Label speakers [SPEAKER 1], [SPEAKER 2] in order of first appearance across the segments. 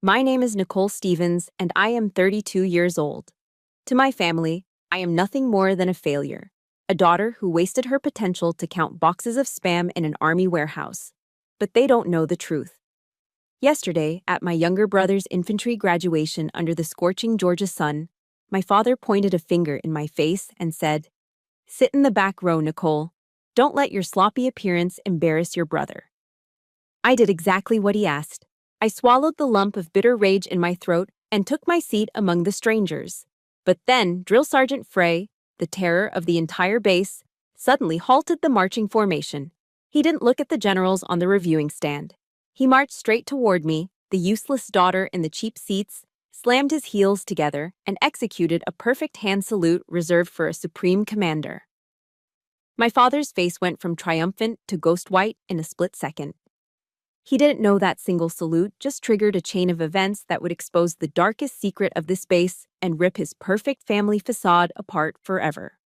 [SPEAKER 1] My name is Nicole Stevens, and I am 32 years old. To my family, I am nothing more than a failure, a daughter who wasted her potential to count boxes of spam in an army warehouse. But they don't know the truth. Yesterday, at my younger brother's infantry graduation under the scorching Georgia sun, my father pointed a finger in my face and said, "Sit in the back row, Nicole. Don't let your sloppy appearance embarrass your brother." I did exactly what he asked. I swallowed the lump of bitter rage in my throat and took my seat among the strangers. But then, Drill Sergeant Frey, the terror of the entire base, suddenly halted the marching formation. He didn't look at the generals on the reviewing stand. He marched straight toward me, the useless daughter in the cheap seats, slammed his heels together, and executed a perfect hand salute reserved for a supreme commander. My father's face went from triumphant to ghost white in a split second. He didn't know that single salute just triggered a chain of events that would expose the darkest secret of this base and rip his perfect family facade apart forever.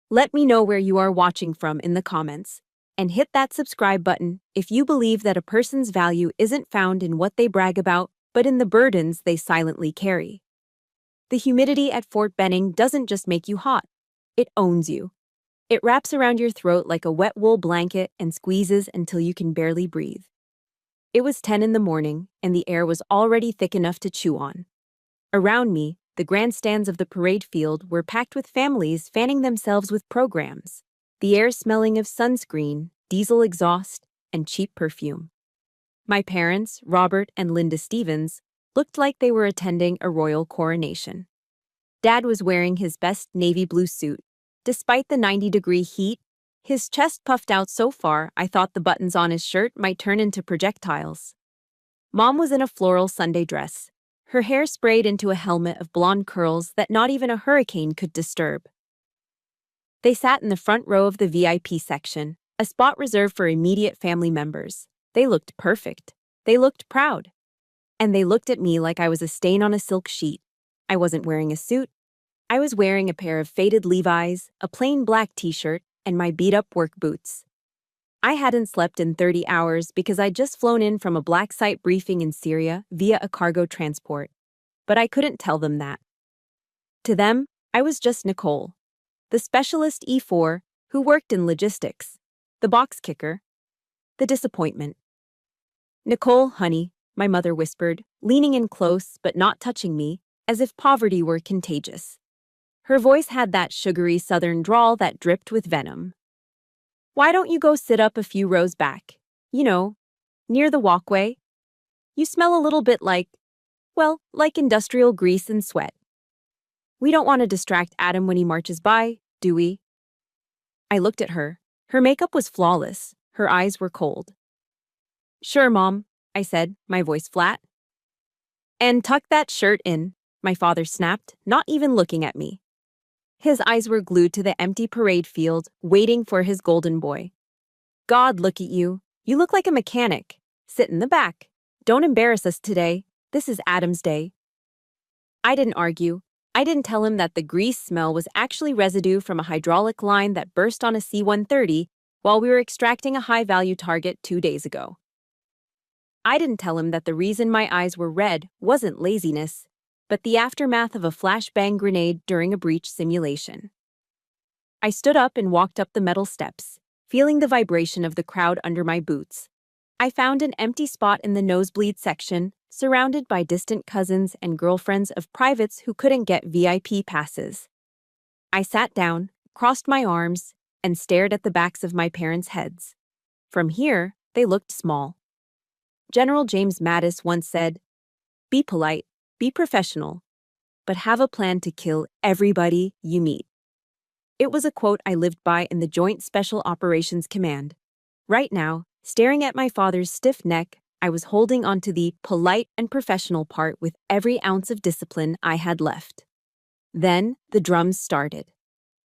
[SPEAKER 1] Let me know where you are watching from in the comments, and hit that subscribe button if you believe that a person's value isn't found in what they brag about, but in the burdens they silently carry. The humidity at Fort Benning doesn't just make you hot, it owns you. It wraps around your throat like a wet wool blanket and squeezes until you can barely breathe. It was 10 in the morning, and the air was already thick enough to chew on. Around me, the grandstands of the parade field were packed with families fanning themselves with programs, the air smelling of sunscreen, diesel exhaust, and cheap perfume. My parents, Robert and Linda Stevens, looked like they were attending a royal coronation. Dad was wearing his best navy blue suit. Despite the 90-degree heat, his chest puffed out so far I thought the buttons on his shirt might turn into projectiles. Mom was in a floral Sunday dress, her hair sprayed into a helmet of blonde curls that not even a hurricane could disturb. They sat in the front row of the VIP section, a spot reserved for immediate family members. They looked perfect. They looked proud. And they looked at me like I was a stain on a silk sheet. I wasn't wearing a suit. I was wearing a pair of faded Levi's, a plain black t-shirt, and my beat-up work boots. I hadn't slept in 30 hours because I'd just flown in from a black site briefing in Syria via a cargo transport. But I couldn't tell them that. To them, I was just Nicole, the specialist E4 who worked in logistics, the box kicker, the disappointment. "Nicole, honey," my mother whispered, leaning in close but not touching me, as if poverty were contagious. Her voice had that sugary southern drawl that dripped with venom. "Why don't you go sit up a few rows back? You know, near the walkway? You smell a little bit like industrial grease and sweat. We don't want to distract Adam when he marches by, do we?" I looked at her. Her makeup was flawless. Her eyes were cold. "Sure, Mom," I said, my voice flat. "And tuck that shirt in," my father snapped, not even looking at me. His eyes were glued to the empty parade field, waiting for his golden boy. "God, look at you. You look like a mechanic. Sit in the back. Don't embarrass us today. This is Adam's day." I didn't argue. I didn't tell him that the grease smell was actually residue from a hydraulic line that burst on a C-130 while we were extracting a high-value target 2 days ago. I didn't tell him that the reason my eyes were red wasn't laziness, but the aftermath of a flashbang grenade during a breach simulation. I stood up and walked up the metal steps, feeling the vibration of the crowd under my boots. I found an empty spot in the nosebleed section, surrounded by distant cousins and girlfriends of privates who couldn't get VIP passes. I sat down, crossed my arms, and stared at the backs of my parents' heads. From here, they looked small. General James Mattis once said, "Be polite, be professional, but have a plan to kill everybody you meet." It was a quote I lived by in the Joint Special Operations Command. Right now, staring at my father's stiff neck, I was holding onto the polite and professional part with every ounce of discipline I had left. Then the drums started.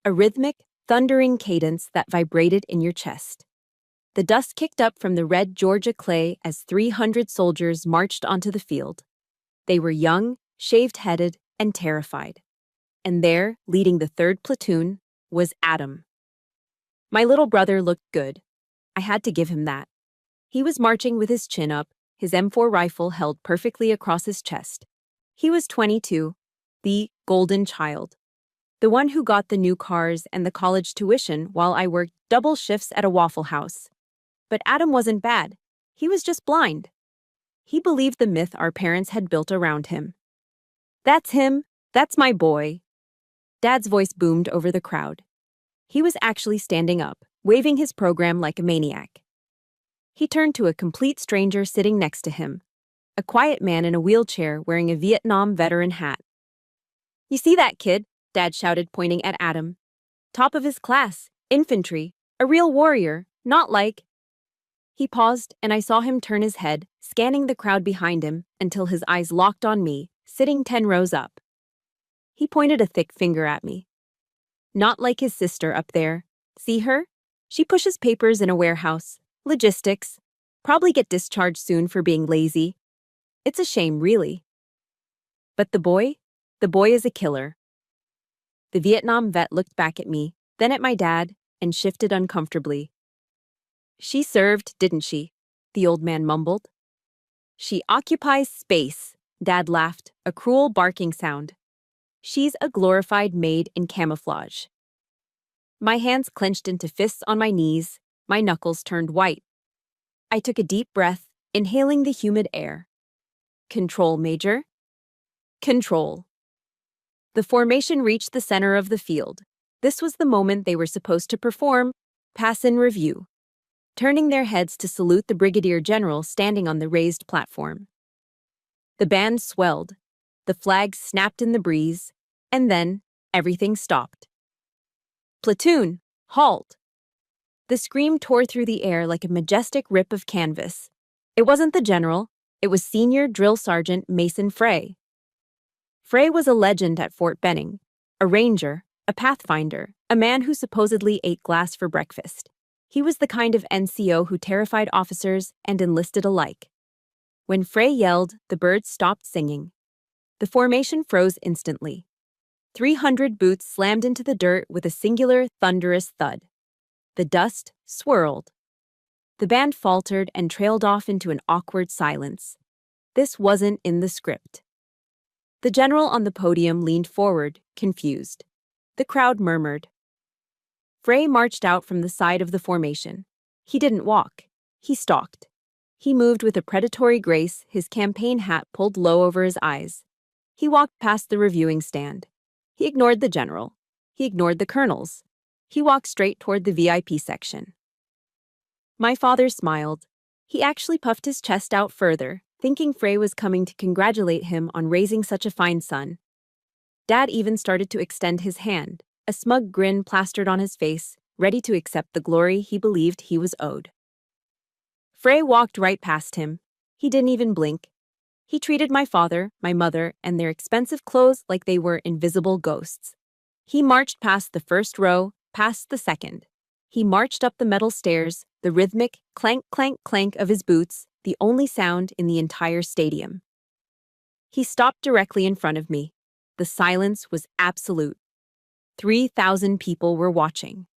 [SPEAKER 1] A rhythmic, thundering cadence that vibrated in your chest. The dust kicked up from the red Georgia clay as 300 soldiers marched onto the field. They were young, shaved-headed, and terrified. And there, leading the 3rd platoon, was Adam. My little brother looked good. I had to give him that. He was marching with his chin up, his M4 rifle held perfectly across his chest. He was 22, the golden child. The one who got the new cars and the college tuition while I worked double shifts at a Waffle House. But Adam wasn't bad. He was just blind. He believed the myth our parents had built around him. That's him. That's my boy. Dad's voice boomed over the crowd. He was actually standing up, waving his program like a maniac. He turned to a complete stranger sitting next to him, a quiet man in a wheelchair wearing a Vietnam veteran hat. "You see that kid?" Dad shouted, pointing at Adam. "Top of his class, infantry, a real warrior, not like—" He paused, and I saw him turn his head, scanning the crowd behind him until his eyes locked on me, sitting 10 rows up. He pointed a thick finger at me. "Not like his sister up there. See her? She pushes papers in a warehouse. Logistics. Probably get discharged soon for being lazy. It's a shame, really. But the boy is a killer." The Vietnam vet looked back at me, then at my dad, and shifted uncomfortably. "She served, didn't she?" the old man mumbled. "She occupies space," Dad laughed, a cruel barking sound. "She's a glorified maid in camouflage." My hands clenched into fists on my knees, my knuckles turned white. I took a deep breath, inhaling the humid air. "Control, Major. Control." The formation reached the center of the field. This was the moment they were supposed to perform, pass in review, turning their heads to salute the brigadier general standing on the raised platform. The band swelled, the flags snapped in the breeze, and then everything stopped. "Platoon, halt!" The scream tore through the air like a majestic rip of canvas. It wasn't the general, it was Senior Drill Sergeant Mason Frey. Frey was a legend at Fort Benning, a ranger, a pathfinder, a man who supposedly ate glass for breakfast. He was the kind of NCO who terrified officers and enlisted alike. When Frey yelled, the birds stopped singing. The formation froze instantly. 300 boots slammed into the dirt with a singular, thunderous thud. The dust swirled. The band faltered and trailed off into an awkward silence. This wasn't in the script. The general on the podium leaned forward, confused. The crowd murmured. Frey marched out from the side of the formation. He didn't walk. He stalked. He moved with a predatory grace, his campaign hat pulled low over his eyes. He walked past the reviewing stand. He ignored the general. He ignored the colonels. He walked straight toward the VIP section. My father smiled. He actually puffed his chest out further, thinking Frey was coming to congratulate him on raising such a fine son. Dad even started to extend his hand, a smug grin plastered on his face, ready to accept the glory he believed he was owed. Frey walked right past him. He didn't even blink. He treated my father, my mother, and their expensive clothes like they were invisible ghosts. He marched past the first row, past the second. He marched up the metal stairs, the rhythmic clank, clank, clank of his boots, the only sound in the entire stadium. He stopped directly in front of me. The silence was absolute. 3,000 people were watching.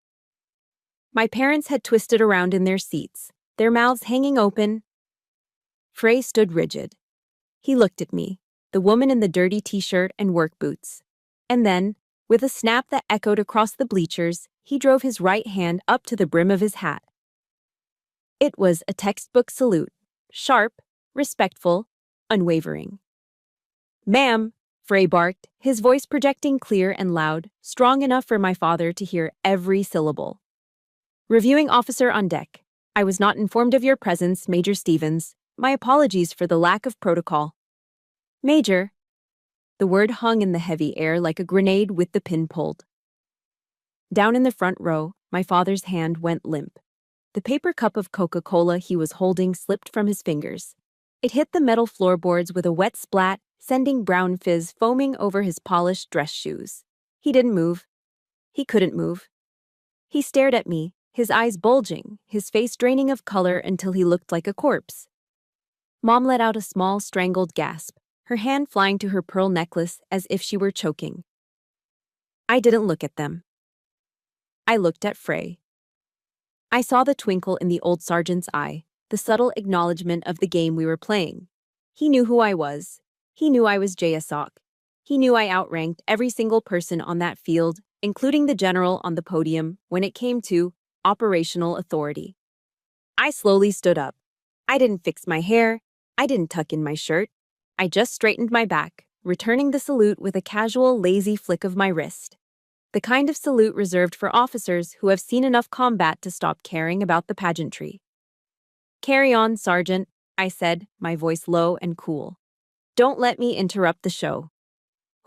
[SPEAKER 1] My parents had twisted around in their seats, their mouths hanging open. Frey stood rigid. He looked at me, the woman in the dirty t-shirt and work boots. And then, with a snap that echoed across the bleachers, he drove his right hand up to the brim of his hat. It was a textbook salute, sharp, respectful, unwavering. "Ma'am," Frey barked, his voice projecting clear and loud, strong enough for my father to hear every syllable. "Reviewing officer on deck. I was not informed of your presence, Major Stevens. My apologies for the lack of protocol." "Major." The word hung in the heavy air like a grenade with the pin pulled. Down in the front row, my father's hand went limp. The paper cup of Coca-Cola he was holding slipped from his fingers. It hit the metal floorboards with a wet splat, sending brown fizz foaming over his polished dress shoes. He didn't move. He couldn't move. He stared at me, his eyes bulging, his face draining of color until he looked like a corpse. Mom let out a small, strangled gasp, her hand flying to her pearl necklace as if she were choking. I didn't look at them. I looked at Frey. I saw the twinkle in the old sergeant's eye, the subtle acknowledgement of the game we were playing. He knew who I was. He knew I was Jayasok. He knew I outranked every single person on that field, including the general on the podium, when it came to operational authority. I slowly stood up. I didn't fix my hair. I didn't tuck in my shirt. I just straightened my back, returning the salute with a casual, lazy flick of my wrist. The kind of salute reserved for officers who have seen enough combat to stop caring about the pageantry. "Carry on, Sergeant," I said, my voice low and cool. "Don't let me interrupt the show."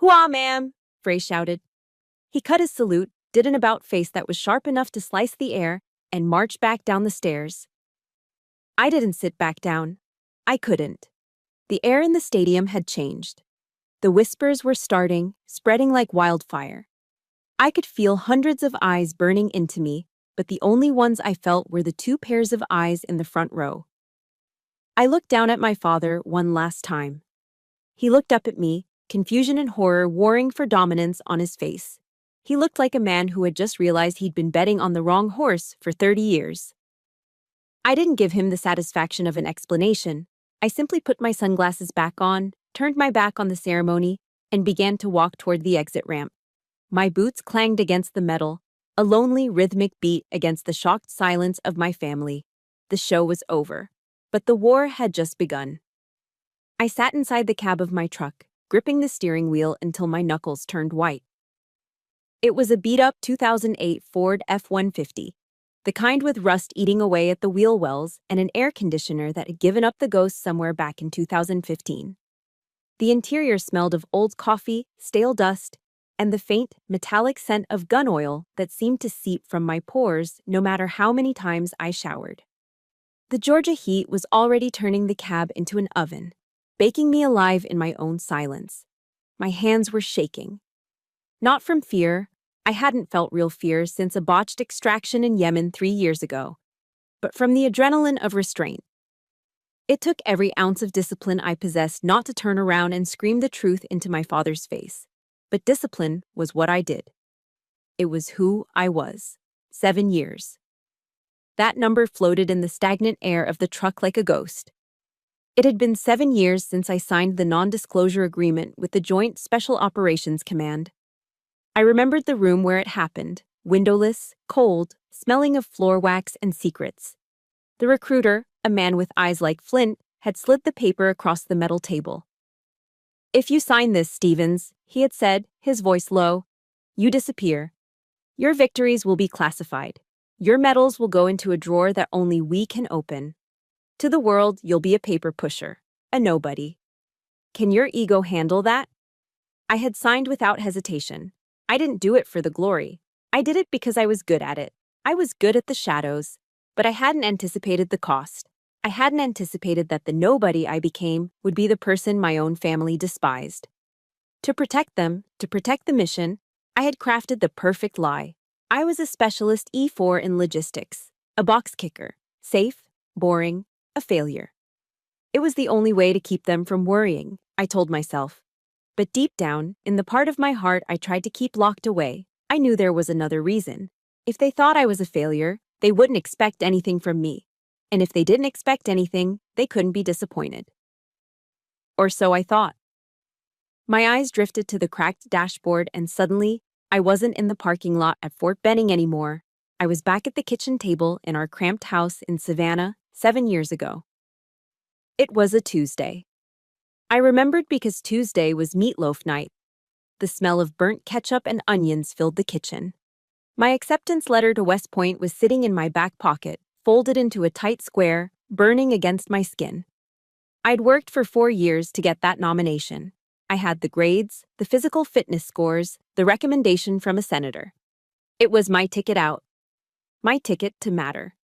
[SPEAKER 1] "Hooah, ma'am!" Frey shouted. He cut his salute, did an about-face that was sharp enough to slice the air, and marched back down the stairs. I didn't sit back down. I couldn't. The air in the stadium had changed. The whispers were starting, spreading like wildfire. I could feel hundreds of eyes burning into me, but the only ones I felt were the two pairs of eyes in the front row. I looked down at my father one last time. He looked up at me, confusion and horror warring for dominance on his face. He looked like a man who had just realized he'd been betting on the wrong horse for 30 years. I didn't give him the satisfaction of an explanation. I simply put my sunglasses back on, turned my back on the ceremony, and began to walk toward the exit ramp. My boots clanged against the metal, a lonely, rhythmic beat against the shocked silence of my family. The show was over, but the war had just begun. I sat inside the cab of my truck, gripping the steering wheel until my knuckles turned white. It was a beat-up 2008 Ford F-150, the kind with rust eating away at the wheel wells and an air conditioner that had given up the ghost somewhere back in 2015. The interior smelled of old coffee, stale dust, and the faint, metallic scent of gun oil that seemed to seep from my pores no matter how many times I showered. The Georgia heat was already turning the cab into an oven, baking me alive in my own silence. My hands were shaking. Not from fear. I hadn't felt real fear since a botched extraction in Yemen 3 years ago, but from the adrenaline of restraint. It took every ounce of discipline I possessed not to turn around and scream the truth into my father's face. But discipline was what I did. It was who I was. 7 years. That number floated in the stagnant air of the truck like a ghost. It had been 7 years since I signed the non-disclosure agreement with the Joint Special Operations Command. I remembered the room where it happened, windowless, cold, smelling of floor wax and secrets. The recruiter, a man with eyes like flint, had slid the paper across the metal table. "If you sign this, Stevens," he had said, his voice low, "you disappear. Your victories will be classified. Your medals will go into a drawer that only we can open. To the world, you'll be a paper pusher, a nobody. Can your ego handle that?" I had signed without hesitation. I didn't do it for the glory. I did it because I was good at it. I was good at the shadows, but I hadn't anticipated the cost. I hadn't anticipated that the nobody I became would be the person my own family despised. To protect them, to protect the mission, I had crafted the perfect lie. I was a specialist E4 in logistics, a box kicker, safe, boring, a failure. It was the only way to keep them from worrying, I told myself. But deep down, in the part of my heart I tried to keep locked away, I knew there was another reason. If they thought I was a failure, they wouldn't expect anything from me. And if they didn't expect anything, they couldn't be disappointed. Or so I thought. My eyes drifted to the cracked dashboard and suddenly, I wasn't in the parking lot at Fort Benning anymore. I was back at the kitchen table in our cramped house in Savannah 7 years ago. It was a Tuesday. I remembered because Tuesday was meatloaf night. The smell of burnt ketchup and onions filled the kitchen. My acceptance letter to West Point was sitting in my back pocket, folded into a tight square, burning against my skin. I'd worked for 4 years to get that nomination. I had the grades, the physical fitness scores, the recommendation from a senator. It was my ticket out. My ticket to matter.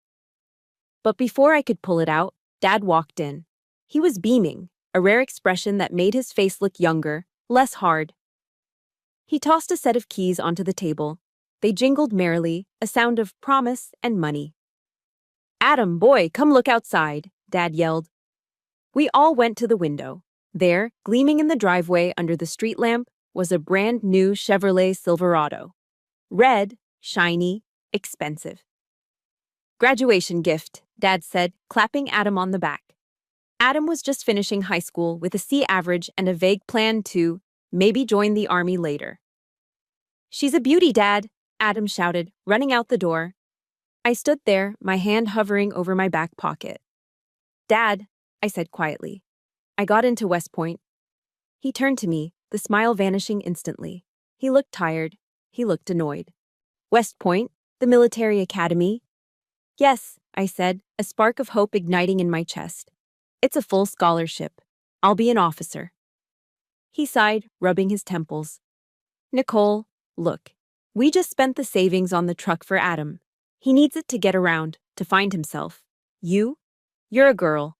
[SPEAKER 1] But before I could pull it out, Dad walked in. He was beaming, a rare expression that made his face look younger, less hard. He tossed a set of keys onto the table. They jingled merrily, a sound of promise and money. "Adam, boy, come look outside," Dad yelled. We all went to the window. There, gleaming in the driveway under the street lamp, was a brand new Chevrolet Silverado. Red, shiny, expensive. Graduation gift, Dad said, clapping Adam on the back. Adam was just finishing high school with a C average and a vague plan to maybe join the army later. She's a beauty, Dad, Adam shouted, running out the door. I stood there, my hand hovering over my back pocket. Dad, I said quietly. I got into West Point. He turned to me, the smile vanishing instantly. He looked tired. He looked annoyed. West Point? The military academy? Yes, I said, a spark of hope igniting in my chest. It's a full scholarship. I'll be an officer. He sighed, rubbing his temples. Nicole, look. We just spent the savings on the truck for Adam. He needs it to get around, to find himself. You're a girl.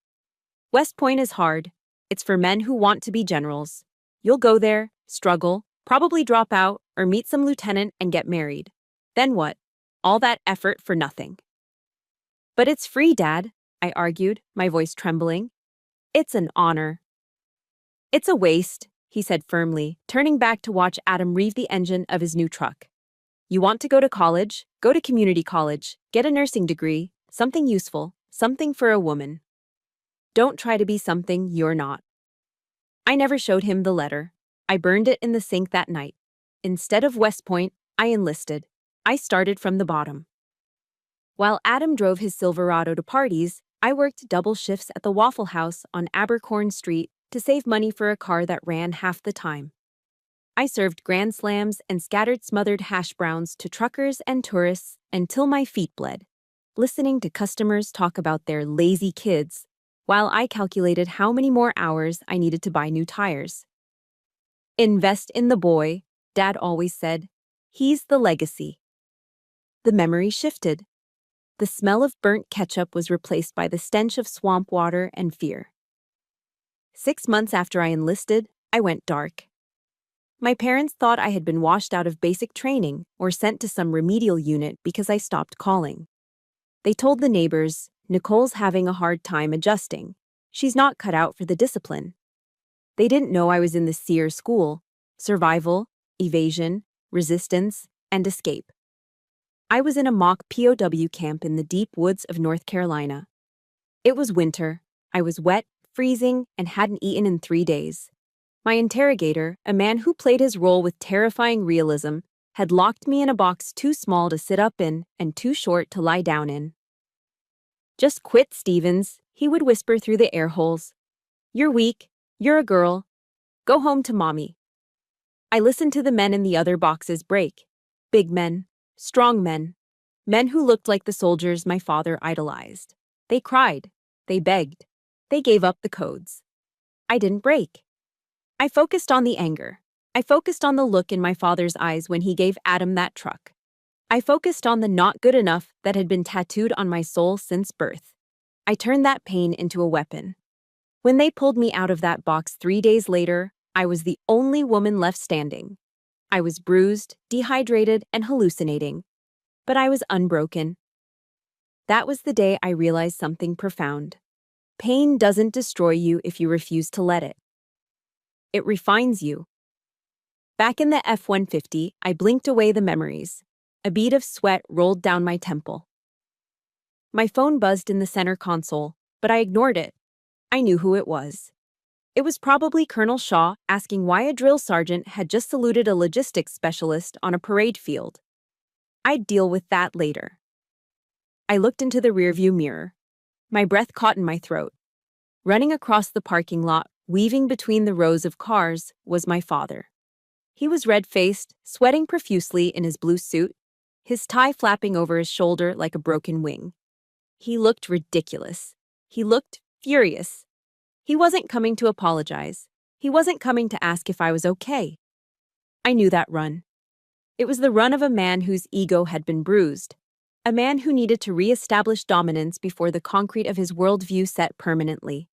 [SPEAKER 1] West Point is hard. It's for men who want to be generals. You'll go there, struggle, probably drop out, or meet some lieutenant and get married. Then what? All that effort for nothing. But it's free, Dad, I argued, my voice trembling. It's an honor. It's a waste, he said firmly, turning back to watch Adam rev the engine of his new truck. You want to go to college? Go to community college, get a nursing degree, something useful, something for a woman. Don't try to be something you're not. I never showed him the letter. I burned it in the sink that night. Instead of West Point, I enlisted. I started from the bottom. While Adam drove his Silverado to parties, I worked double shifts at the Waffle House on Abercorn Street to save money for a car that ran half the time. I served Grand Slams and scattered smothered hash browns to truckers and tourists until my feet bled, listening to customers talk about their lazy kids, while I calculated how many more hours I needed to buy new tires. Invest in the boy, Dad always said. He's the legacy. The memory shifted. The smell of burnt ketchup was replaced by the stench of swamp water and fear. 6 months after I enlisted, I went dark. My parents thought I had been washed out of basic training or sent to some remedial unit because I stopped calling. They told the neighbors, Nicole's having a hard time adjusting. She's not cut out for the discipline. They didn't know I was in the SEER school: survival, evasion, resistance, and escape. I was in a mock POW camp in the deep woods of North Carolina. It was winter. I was wet, freezing, and hadn't eaten in 3 days. My interrogator, a man who played his role with terrifying realism, had locked me in a box too small to sit up in and too short to lie down in. Just quit, Stevens, he would whisper through the air holes. You're weak. You're a girl. Go home to mommy. I listened to the men in the other boxes break. Big men, strong men, men who looked like the soldiers my father idolized. They cried. They begged. They gave up the codes. I didn't break. I focused on the anger. I focused on the look in my father's eyes when he gave Adam that truck. I focused on the not good enough that had been tattooed on my soul since birth. I turned that pain into a weapon. When they pulled me out of that box 3 days later, I was the only woman left standing. I was bruised, dehydrated, and hallucinating. But I was unbroken. That was the day I realized something profound. Pain doesn't destroy you if you refuse to let it. It refines you. Back in the F-150, I blinked away the memories. A bead of sweat rolled down my temple. My phone buzzed in the center console, but I ignored it. I knew who it was. It was probably Colonel Shaw asking why a drill sergeant had just saluted a logistics specialist on a parade field. I'd deal with that later. I looked into the rearview mirror. My breath caught in my throat. Running across the parking lot, weaving between the rows of cars, was my father. He was red-faced, sweating profusely in his blue suit, his tie flapping over his shoulder like a broken wing. He looked ridiculous. He looked furious. He wasn't coming to apologize. He wasn't coming to ask if I was okay. I knew that run. It was the run of a man whose ego had been bruised, a man who needed to re-establish dominance before the concrete of his worldview set permanently.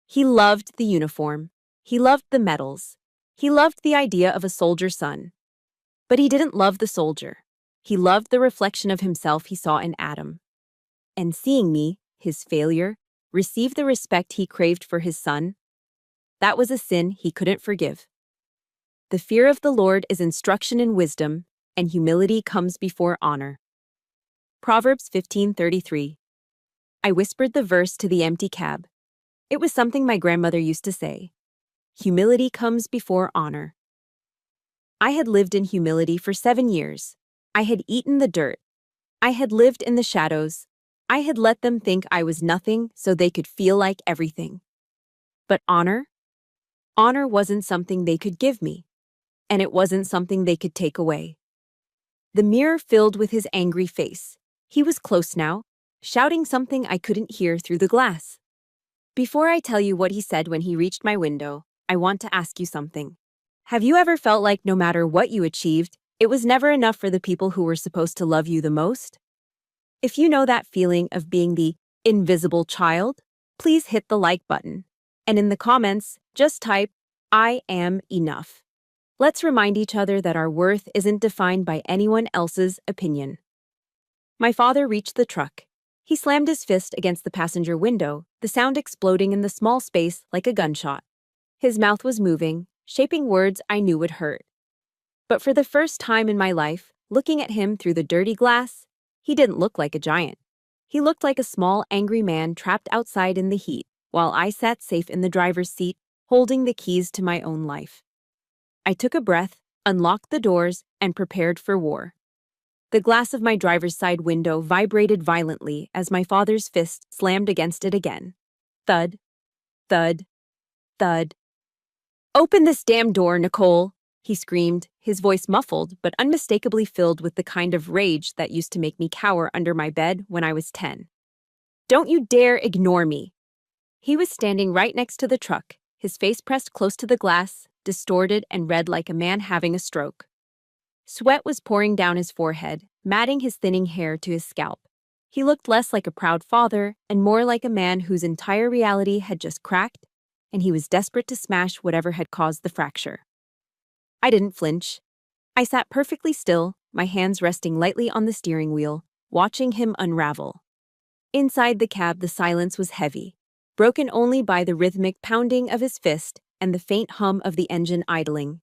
[SPEAKER 1] He loved the uniform. He loved the medals. He loved the idea of a soldier son. But he didn't love the soldier. He loved the reflection of himself he saw in Adam. And seeing me, his failure, receive the respect he craved for his son, that was a sin he couldn't forgive. The fear of the Lord is instruction in wisdom, and humility comes before honor. Proverbs 15:33. I whispered the verse to the empty cab. It was something my grandmother used to say. Humility comes before honor. I had lived in humility for 7 years. I had eaten the dirt. I had lived in the shadows. I had let them think I was nothing so they could feel like everything. But honor? Honor wasn't something they could give me, and it wasn't something they could take away. The mirror filled with his angry face. He was close now, shouting something I couldn't hear through the glass. Before I tell you what he said when he reached my window, I want to ask you something. Have you ever felt like no matter what you achieved, it was never enough for the people who were supposed to love you the most? If you know that feeling of being the invisible child, please hit the like button. And in the comments, just type, I am enough. Let's remind each other that our worth isn't defined by anyone else's opinion. My father reached the truck. He slammed his fist against the passenger window, the sound exploding in the small space like a gunshot. His mouth was moving, shaping words I knew would hurt. But for the first time in my life, looking at him through the dirty glass, he didn't look like a giant. He looked like a small, angry man trapped outside in the heat, while I sat safe in the driver's seat, holding the keys to my own life. I took a breath, unlocked the doors, and prepared for war. The glass of my driver's side window vibrated violently as my father's fist slammed against it again. Thud, thud, thud. Open this damn door, Nicole, he screamed, his voice muffled but unmistakably filled with the kind of rage that used to make me cower under my bed when I was 10. Don't you dare ignore me. He was standing right next to the truck, his face pressed close to the glass, distorted and red like a man having a stroke. Sweat was pouring down his forehead, matting his thinning hair to his scalp. He looked less like a proud father and more like a man whose entire reality had just cracked, and he was desperate to smash whatever had caused the fracture. I didn't flinch. I sat perfectly still, my hands resting lightly on the steering wheel, watching him unravel. Inside the cab, the silence was heavy, broken only by the rhythmic pounding of his fist and the faint hum of the engine idling.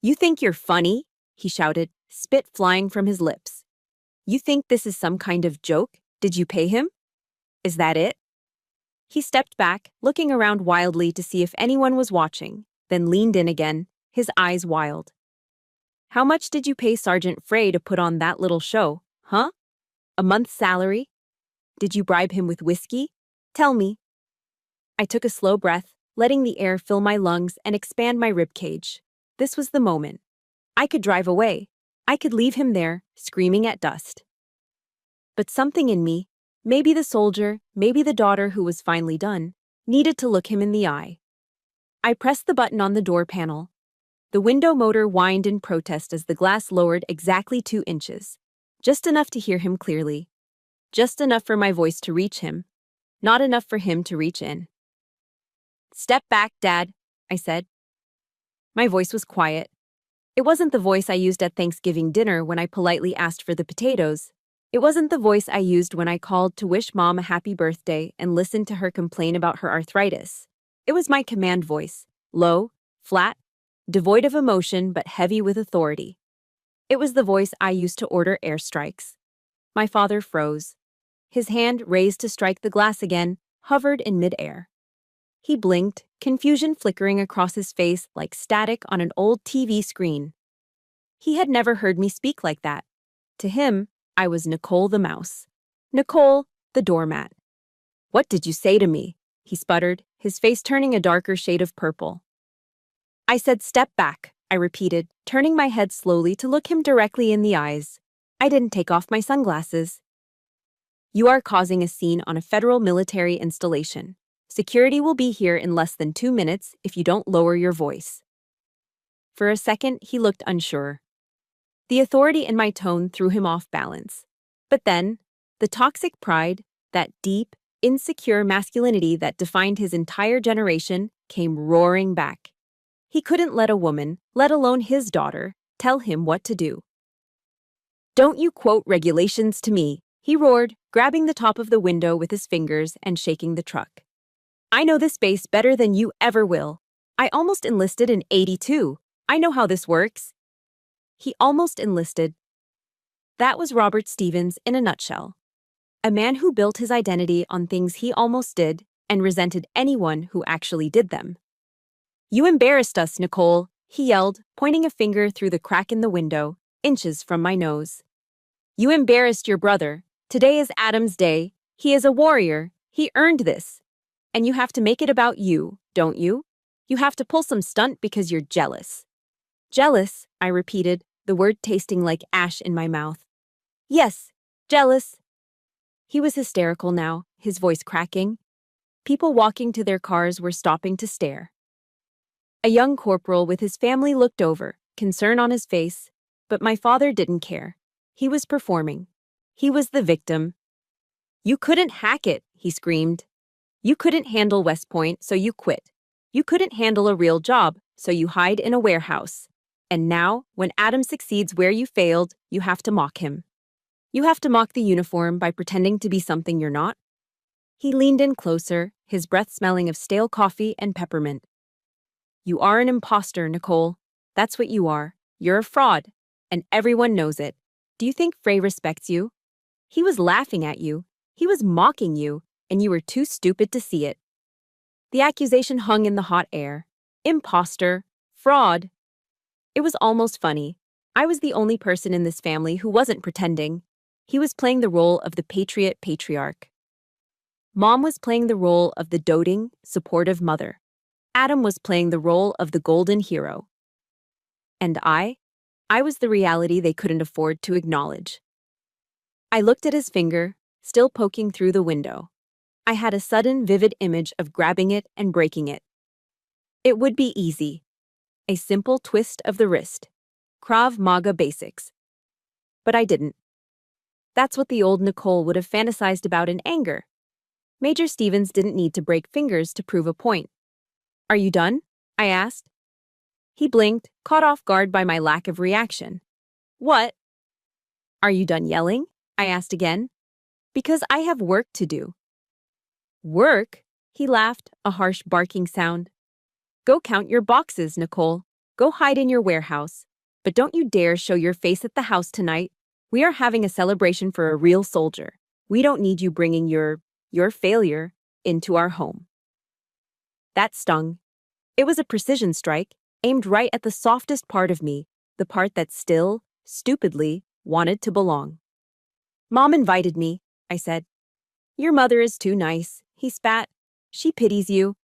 [SPEAKER 1] You think you're funny? He shouted, spit flying from his lips. You think this is some kind of joke? Did you pay him? Is that it? He stepped back, looking around wildly to see if anyone was watching, then leaned in again, his eyes wild. How much did you pay Sergeant Frey to put on that little show, huh? A month's salary? Did you bribe him with whiskey? Tell me. I took a slow breath, letting the air fill my lungs and expand my ribcage. This was the moment. I could drive away. I could leave him there, screaming at dust. But something in me, maybe the soldier, maybe the daughter who was finally done, needed to look him in the eye. I pressed the button on the door panel. The window motor whined in protest as the glass lowered exactly 2 inches. Just enough to hear him clearly. Just enough for my voice to reach him. Not enough for him to reach in. Step back, Dad, I said. My voice was quiet. It wasn't the voice I used at Thanksgiving dinner when I politely asked for the potatoes. It wasn't the voice I used when I called to wish Mom a happy birthday and listened to her complain about her arthritis. It was my command voice, low, flat, devoid of emotion but heavy with authority. It was the voice I used to order airstrikes. My father froze. His hand, raised to strike the glass again, hovered in midair. He blinked, confusion flickering across his face like static on an old TV screen. He had never heard me speak like that. To him, I was Nicole the mouse. Nicole, the doormat. What did you say to me? He sputtered, his face turning a darker shade of purple. I said step back, I repeated, turning my head slowly to look him directly in the eyes. I didn't take off my sunglasses. You are causing a scene on a federal military installation. Security will be here in less than 2 minutes if you don't lower your voice. For a second, he looked unsure. The authority in my tone threw him off balance. But then, the toxic pride, that deep, insecure masculinity that defined his entire generation, came roaring back. He couldn't let a woman, let alone his daughter, tell him what to do. Don't you quote regulations to me, he roared, grabbing the top of the window with his fingers and shaking the truck. I know this base better than you ever will. I almost enlisted in '82. I know how this works. He almost enlisted. That was Robert Stevens in a nutshell. A man who built his identity on things he almost did and resented anyone who actually did them. "You embarrassed us, Nicole," he yelled, pointing a finger through the crack in the window, inches from my nose. "You embarrassed your brother. Today is Adam's day. He is a warrior. He earned this. And you have to make it about you, don't you? You have to pull some stunt because you're jealous." "Jealous," I repeated, the word tasting like ash in my mouth. "Yes, jealous." He was hysterical now, his voice cracking. People walking to their cars were stopping to stare. A young corporal with his family looked over, concern on his face, but my father didn't care. He was performing. He was the victim. "You couldn't hack it," he screamed. "You couldn't handle West Point, so you quit. You couldn't handle a real job, so you hide in a warehouse. And now, when Adam succeeds where you failed, you have to mock him. You have to mock the uniform by pretending to be something you're not." He leaned in closer, his breath smelling of stale coffee and peppermint. "You are an imposter, Nicole. That's what you are. You're a fraud. And everyone knows it. Do you think Frey respects you? He was laughing at you. He was mocking you, and you were too stupid to see it." The accusation hung in the hot air. Imposter. Fraud. It was almost funny. I was the only person in this family who wasn't pretending. He was playing the role of the patriot patriarch. Mom was playing the role of the doting, supportive mother. Adam was playing the role of the golden hero. And I was the reality they couldn't afford to acknowledge. I looked at his finger, still poking through the window. I had a sudden, vivid image of grabbing it and breaking it. It would be easy. A simple twist of the wrist. Krav Maga basics. But I didn't. That's what the old Nicole would have fantasized about in anger. Major Stevens didn't need to break fingers to prove a point. "Are you done?" I asked. He blinked, caught off guard by my lack of reaction. "What?" "Are you done yelling?" I asked again. "Because I have work to do." "Work?" He laughed, a harsh barking sound. "Go count your boxes, Nicole. Go hide in your warehouse. But don't you dare show your face at the house tonight. We are having a celebration for a real soldier. We don't need you bringing your failure into our home." That stung. It was a precision strike, aimed right at the softest part of me, the part that still, stupidly, wanted to belong. "Mom invited me," I said. "Your mother is too nice," he spat. "She pities you.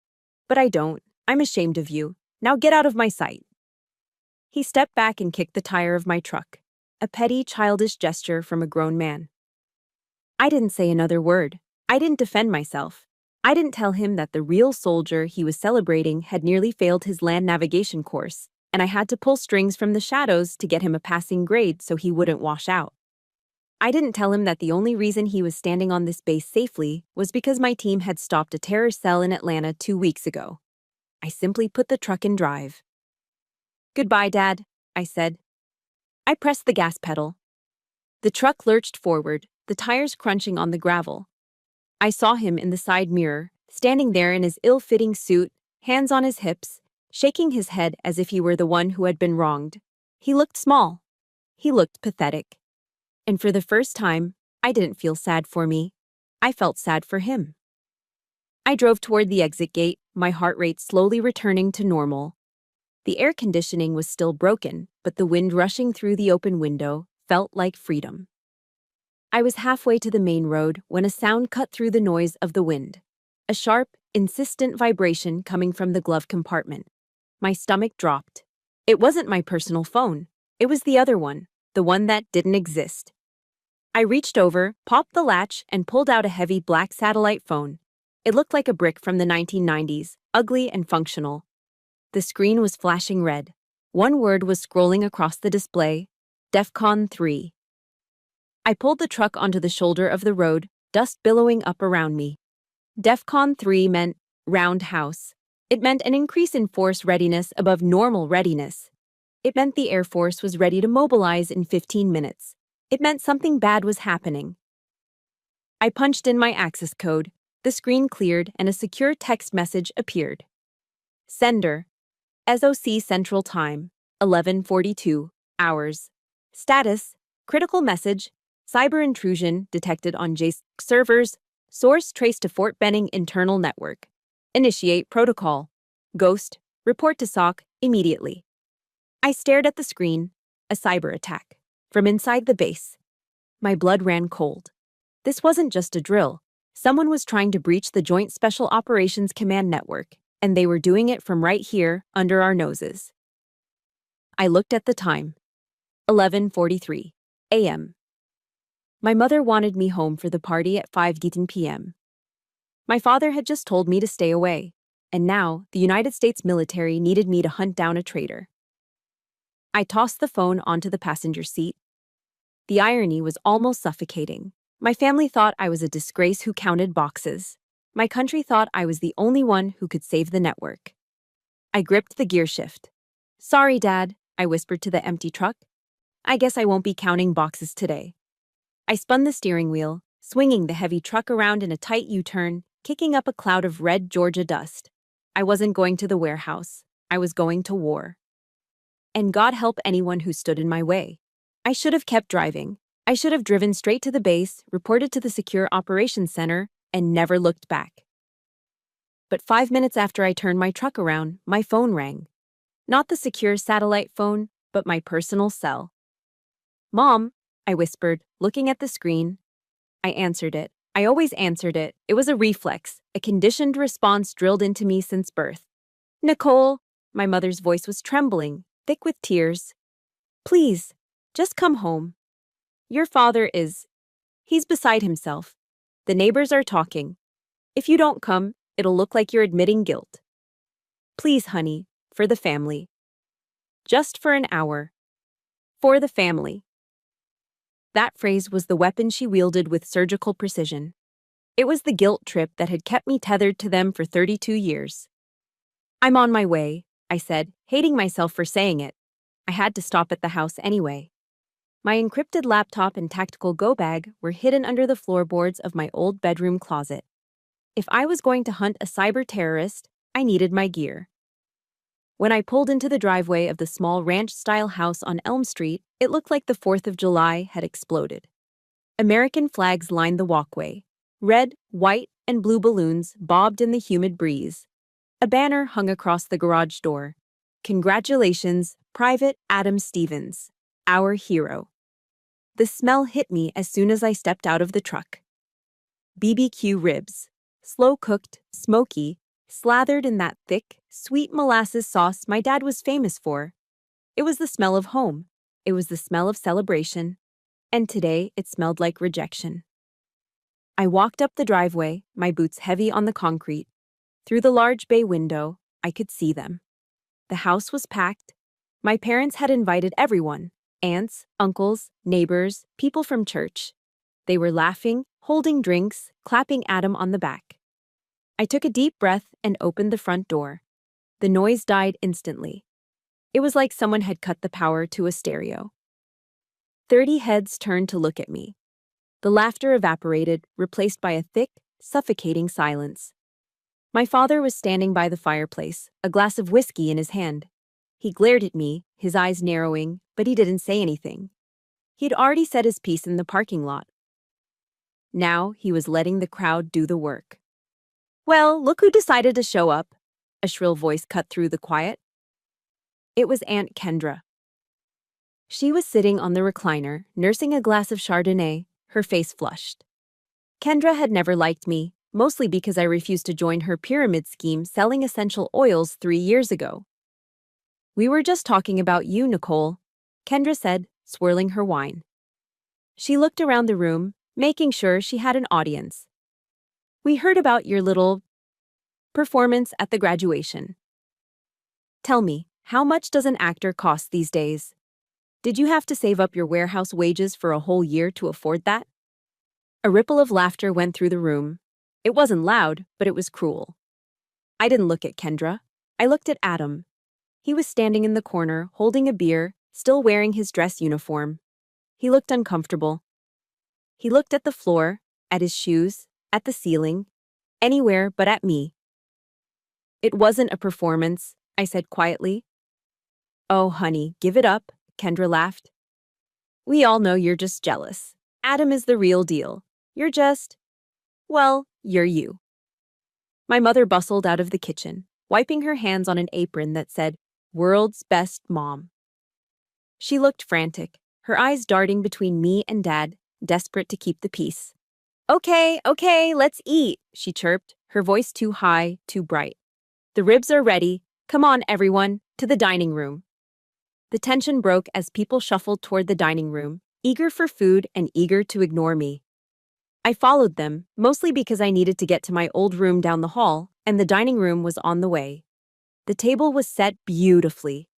[SPEAKER 1] But I don't. I'm ashamed of you. Now get out of my sight." He stepped back and kicked the tire of my truck, a petty, childish gesture from a grown man. I didn't say another word. I didn't defend myself. I didn't tell him that the real soldier he was celebrating had nearly failed his land navigation course, and I had to pull strings from the shadows to get him a passing grade so he wouldn't wash out. I didn't tell him that the only reason he was standing on this base safely was because my team had stopped a terror cell in Atlanta 2 weeks ago. I simply put the truck in drive. "Goodbye, Dad," I said. I pressed the gas pedal. The truck lurched forward, the tires crunching on the gravel. I saw him in the side mirror, standing there in his ill-fitting suit, hands on his hips, shaking his head as if he were the one who had been wronged. He looked small. He looked pathetic. And for the first time, I didn't feel sad for me. I felt sad for him. I drove toward the exit gate, my heart rate slowly returning to normal. The air conditioning was still broken, but the wind rushing through the open window felt like freedom. I was halfway to the main road when a sound cut through the noise of the wind. A sharp, insistent vibration coming from the glove compartment. My stomach dropped. It wasn't my personal phone. It was the other one, the one that didn't exist. I reached over, popped the latch, and pulled out a heavy black satellite phone. It looked like a brick from the 1990s, ugly and functional. The screen was flashing red. One word was scrolling across the display: DEFCON 3. I pulled the truck onto the shoulder of the road, dust billowing up around me. DEFCON 3 meant roundhouse. It meant an increase in force readiness above normal readiness. It meant the Air Force was ready to mobilize in 15 minutes. It meant something bad was happening. I punched in my access code. The screen cleared and a secure text message appeared. Sender. SOC Central Time, 11:42 hours. Status, Critical message. Cyber intrusion detected on JSON servers. Source traced to Fort Benning internal network. Initiate protocol. Ghost. Report to SOC immediately. I stared at the screen. A cyber attack. From inside the base. My blood ran cold. This wasn't just a drill. Someone was trying to breach the Joint Special Operations Command network, and they were doing it from right here, under our noses. I looked at the time. 11:43 a.m. My mother wanted me home for the party at 5:10 p.m. My father had just told me to stay away, and now the United States military needed me to hunt down a traitor. I tossed the phone onto the passenger seat. The irony was almost suffocating. My family thought I was a disgrace who counted boxes. My country thought I was the only one who could save the network. I gripped the gear shift. "Sorry, Dad," I whispered to the empty truck. "I guess I won't be counting boxes today." I spun the steering wheel, swinging the heavy truck around in a tight U-turn, kicking up a cloud of red Georgia dust. I wasn't going to the warehouse. I was going to war. And God help anyone who stood in my way. I should have kept driving. I should have driven straight to the base, reported to the Secure Operations Center, and never looked back. But 5 minutes after I turned my truck around, my phone rang. Not the secure satellite phone, but my personal cell. "Mom," I whispered, looking at the screen. I answered it. I always answered it. It was a reflex, a conditioned response drilled into me since birth. "Nicole," my mother's voice was trembling, thick with tears. "Please, just come home. Your father he's beside himself. The neighbors are talking. If you don't come, it'll look like you're admitting guilt. Please, honey, for the family. Just for an hour. For the family." That phrase was the weapon she wielded with surgical precision. It was the guilt trip that had kept me tethered to them for 32 years. "I'm on my way," I said, hating myself for saying it. I had to stop at the house anyway. My encrypted laptop and tactical go bag were hidden under the floorboards of my old bedroom closet. If I was going to hunt a cyber terrorist, I needed my gear. When I pulled into the driveway of the small ranch-style house on Elm Street, it looked like the 4th of July had exploded. American flags lined the walkway. Red, white, and blue balloons bobbed in the humid breeze. A banner hung across the garage door. "Congratulations, Private Adam Stevens, our hero." The smell hit me as soon as I stepped out of the truck. BBQ ribs, slow-cooked, smoky, slathered in that thick, sweet molasses sauce my dad was famous for. It was the smell of home. It was the smell of celebration. And today it smelled like rejection. I walked up the driveway, my boots heavy on the concrete. Through the large bay window, I could see them. The house was packed. My parents had invited everyone. Aunts, uncles, neighbors, people from church. They were laughing, holding drinks, clapping Adam on the back. I took a deep breath and opened the front door. The noise died instantly. It was like someone had cut the power to a stereo. 30 heads turned to look at me. The laughter evaporated, replaced by a thick, suffocating silence. My father was standing by the fireplace, a glass of whiskey in his hand. He glared at me, his eyes narrowing, but he didn't say anything. He'd already said his piece in the parking lot. Now he was letting the crowd do the work. "Well, look who decided to show up," a shrill voice cut through the quiet. It was Aunt Kendra. She was sitting on the recliner, nursing a glass of Chardonnay, her face flushed. Kendra had never liked me, mostly because I refused to join her pyramid scheme selling essential oils 3 years ago. "We were just talking about you, Nicole," Kendra said, swirling her wine. She looked around the room, making sure she had an audience. "We heard about your little performance at the graduation. Tell me, how much does an actor cost these days? Did you have to save up your warehouse wages for a whole year to afford that?" A ripple of laughter went through the room. It wasn't loud, but it was cruel. I didn't look at Kendra. I looked at Adam. He was standing in the corner, holding a beer, still wearing his dress uniform. He looked uncomfortable. He looked at the floor, at his shoes, at the ceiling, anywhere but at me. "It wasn't a performance," I said quietly. "Oh, honey, give it up," Kendra laughed. We all know you're just jealous. Adam is the real deal. You're just, well, you're you. My mother bustled out of the kitchen, wiping her hands on an apron that said, World's Best Mom. She looked frantic, her eyes darting between me and Dad, desperate to keep the peace. Okay, let's eat, she chirped, her voice too high, too bright. The ribs are ready. Come on, everyone, to the dining room. The tension broke as people shuffled toward the dining room, eager for food and eager to ignore me. I followed them, mostly because I needed to get to my old room down the hall, and the dining room was on the way. The table was set beautifully.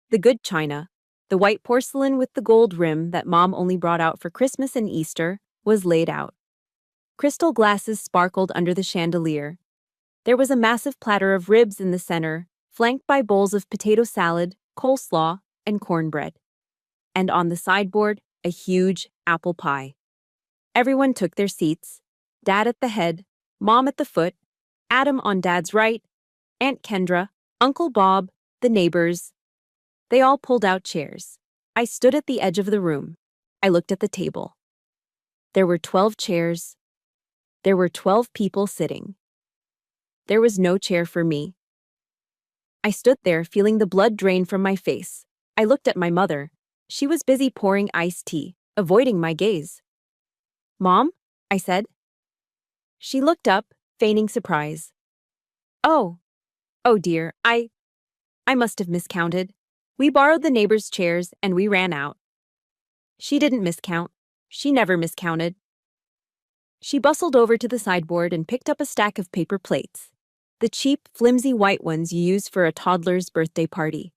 [SPEAKER 1] The good china, the white porcelain with the gold rim that Mom only brought out for Christmas and Easter, was laid out. Crystal glasses sparkled under the chandelier. There was a massive platter of ribs in the center, flanked by bowls of potato salad, coleslaw, and cornbread. And on the sideboard, a huge apple pie. Everyone took their seats. Dad at the head, Mom at the foot, Adam on Dad's right, Aunt Kendra, Uncle Bob, the neighbors. They all pulled out chairs. I stood at the edge of the room. I looked at the table. There were 12 chairs. There were 12 people sitting. There was no chair for me. I stood there, feeling the blood drain from my face. I looked at my mother. She was busy pouring iced tea, avoiding my gaze. Mom? I said. She looked up, feigning surprise. Oh dear, I must have miscounted. We borrowed the neighbor's chairs and we ran out. She didn't miscount. She never miscounted. She bustled over to the sideboard and picked up a stack of paper plates. The cheap, flimsy white ones you use for a toddler's birthday party.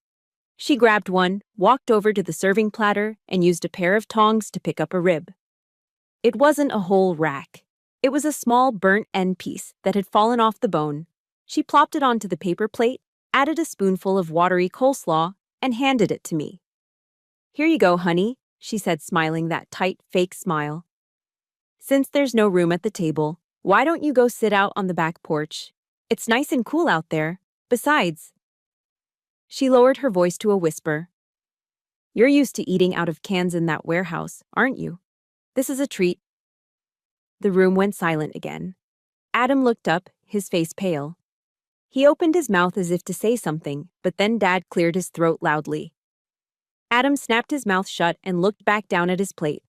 [SPEAKER 1] She grabbed one, walked over to the serving platter, and used a pair of tongs to pick up a rib. It wasn't a whole rack. It was a small burnt end piece that had fallen off the bone. She plopped it onto the paper plate, added a spoonful of watery coleslaw, and handed it to me. Here you go, honey, she said, smiling that tight, fake smile. Since there's no room at the table, why don't you go sit out on the back porch? It's nice and cool out there. Besides, she lowered her voice to a whisper. You're used to eating out of cans in that warehouse, aren't you? This is a treat. The room went silent again. Adam looked up, his face pale. He opened his mouth as if to say something, but then Dad cleared his throat loudly. Adam snapped his mouth shut and looked back down at his plate.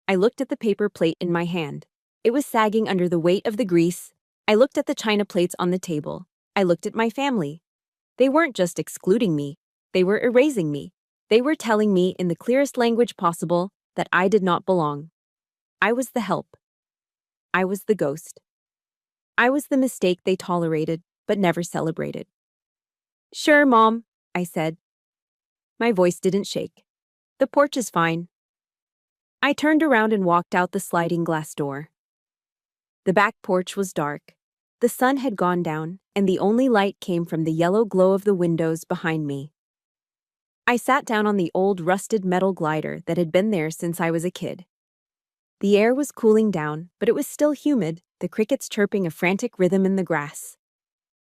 [SPEAKER 1] I looked at the paper plate in my hand. It was sagging under the weight of the grease. I looked at the china plates on the table. I looked at my family. They weren't just excluding me. They were erasing me. They were telling me in the clearest language possible that I did not belong. I was the help. I was the ghost. I was the mistake they tolerated, but never celebrated. Sure, Mom, I said. My voice didn't shake. The porch is fine. I turned around and walked out the sliding glass door. The back porch was dark. The sun had gone down, and the only light came from the yellow glow of the windows behind me. I sat down on the old rusted metal glider that had been there since I was a kid. The air was cooling down, but it was still humid, the crickets chirping a frantic rhythm in the grass.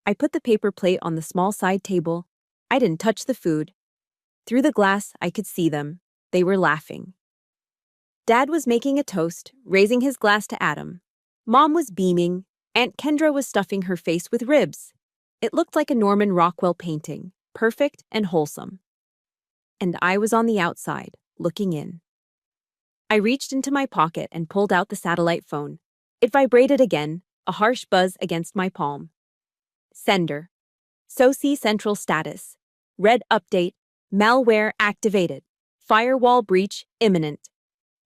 [SPEAKER 1] I put the paper plate on the small side table. I didn't touch the food. Through the glass, I could see them. They were laughing. Dad was making a toast, raising his glass to Adam. Mom was beaming. Aunt Kendra was stuffing her face with ribs. It looked like a Norman Rockwell painting, perfect and wholesome. And I was on the outside, looking in. I reached into my pocket and pulled out the satellite phone. It vibrated again, a harsh buzz against my palm. Sender. SOC Central status. Red update. Malware activated. Firewall breach imminent.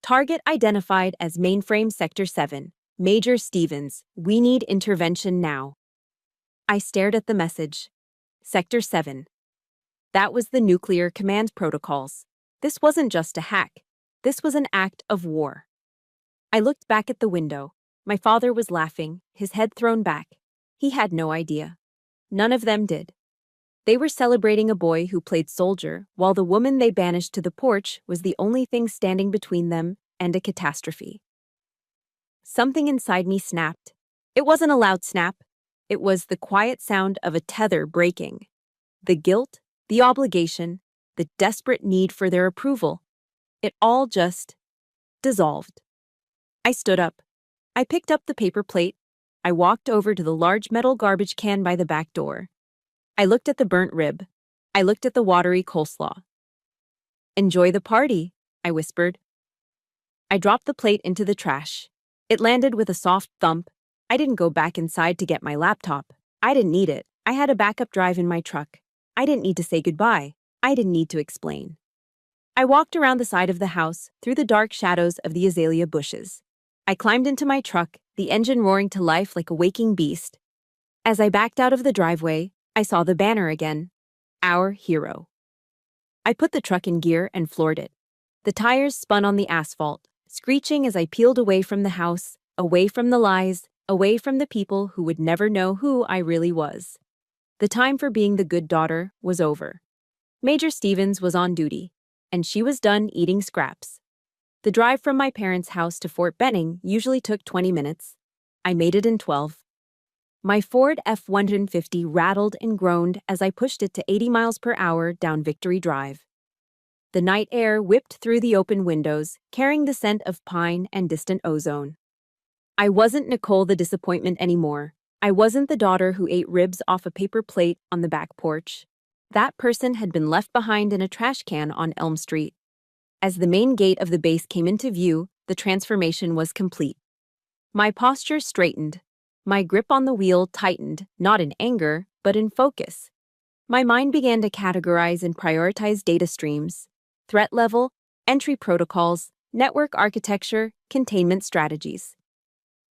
[SPEAKER 1] Target identified as Mainframe Sector 7. Major Stevens, we need intervention now. I stared at the message. Sector 7. That was the nuclear command protocols. This wasn't just a hack. This was an act of war. I looked back at the window. My father was laughing, his head thrown back. He had no idea. None of them did. They were celebrating a boy who played soldier, while the woman they banished to the porch was the only thing standing between them and a catastrophe. Something inside me snapped. It wasn't a loud snap. It was the quiet sound of a tether breaking. The guilt, the obligation, the desperate need for their approval. It all just dissolved. I stood up. I picked up the paper plate. I walked over to the large metal garbage can by the back door. I looked at the burnt rib. I looked at the watery coleslaw. "Enjoy the party," I whispered. I dropped the plate into the trash. It landed with a soft thump. I didn't go back inside to get my laptop. I didn't need it. I had a backup drive in my truck. I didn't need to say goodbye. I didn't need to explain. I walked around the side of the house, through the dark shadows of the azalea bushes. I climbed into my truck, the engine roaring to life like a waking beast. As I backed out of the driveway, I saw the banner again. Our hero. I put the truck in gear and floored it. The tires spun on the asphalt, screeching as I peeled away from the house, away from the lies, away from the people who would never know who I really was. The time for being the good daughter was over. Major Stevens was on duty, and she was done eating scraps. The drive from my parents' house to Fort Benning usually took 20 minutes. I made it in 12. My Ford F-150 rattled and groaned as I pushed it to 80 miles per hour down Victory Drive. The night air whipped through the open windows, carrying the scent of pine and distant ozone. I wasn't Nicole the disappointment anymore. I wasn't the daughter who ate ribs off a paper plate on the back porch. That person had been left behind in a trash can on Elm Street. As the main gate of the base came into view, the transformation was complete. My posture straightened. My grip on the wheel tightened, not in anger, but in focus. My mind began to categorize and prioritize data streams, threat level, entry protocols, network architecture, containment strategies.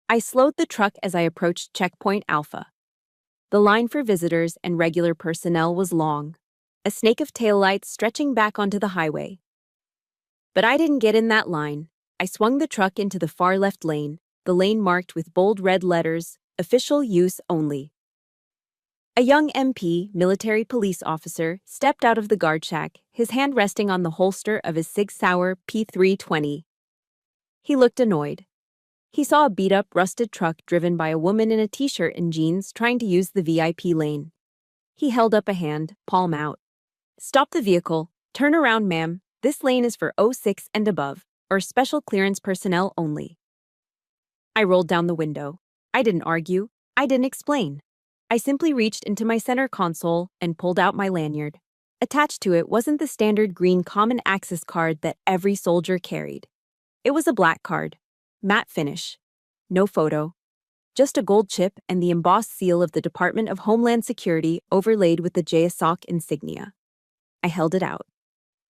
[SPEAKER 1] I slowed the truck as I approached Checkpoint Alpha. The line for visitors and regular personnel was long, a snake of taillights stretching back onto the highway. But I didn't get in that line. I swung the truck into the far left lane, the lane marked with bold red letters, "Official use only." A young MP, military police officer, stepped out of the guard shack, his hand resting on the holster of his Sig Sauer P320. He looked annoyed. He saw a beat-up, rusted truck driven by a woman in a t-shirt and jeans trying to use the VIP lane. He held up a hand, palm out. "Stop the vehicle. Turn around, ma'am. This lane is for 06 and above, or special clearance personnel only." I rolled down the window. I didn't argue. I didn't explain. I simply reached into my center console and pulled out my lanyard. Attached to it wasn't the standard green common access card that every soldier carried. It was a black card, matte finish, no photo, just a gold chip and the embossed seal of the Department of Homeland Security overlaid with the JSOC insignia. I held it out.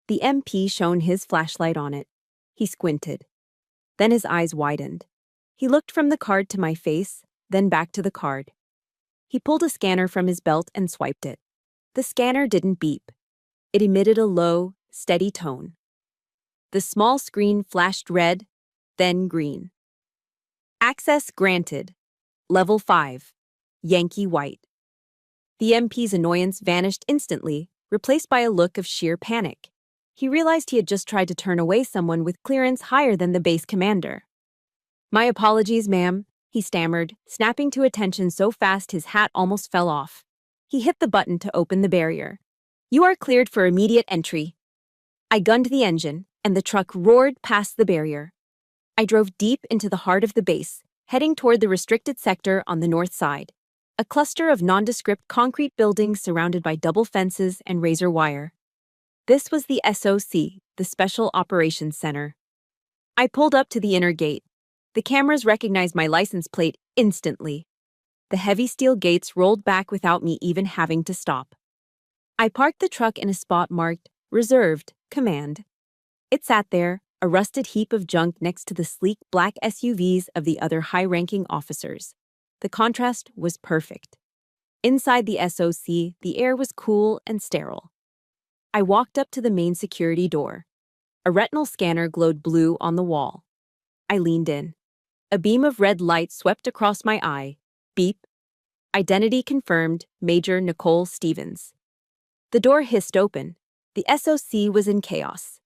[SPEAKER 1] The MP shone his flashlight on it. He squinted. Then his eyes widened. He looked from the card to my face, then back to the card. He pulled a scanner from his belt and swiped it. The scanner didn't beep. It emitted a low, steady tone. The small screen flashed red, then green. "Access granted. Level 5. Yankee White." The MP's annoyance vanished instantly, replaced by a look of sheer panic. He realized he had just tried to turn away someone with clearance higher than the base commander. "My apologies, ma'am," he stammered, snapping to attention so fast his hat almost fell off. He hit the button to open the barrier. "You are cleared for immediate entry." I gunned the engine, and the truck roared past the barrier. I drove deep into the heart of the base, heading toward the restricted sector on the north side, a cluster of nondescript concrete buildings surrounded by double fences and razor wire. This was the SOC, the Special Operations Center. I pulled up to the inner gate. The cameras recognized my license plate instantly. The heavy steel gates rolled back without me even having to stop. I parked the truck in a spot marked "Reserved, Command." It sat there, a rusted heap of junk next to the sleek black SUVs of the other high-ranking officers. The contrast was perfect. Inside the SOC, the air was cool and sterile. I walked up to the main security door. A retinal scanner glowed blue on the wall. I leaned in. A beam of red light swept across my eye. Beep. Identity confirmed, Major Nicole Stevens. The door hissed open. The SOC was in chaos.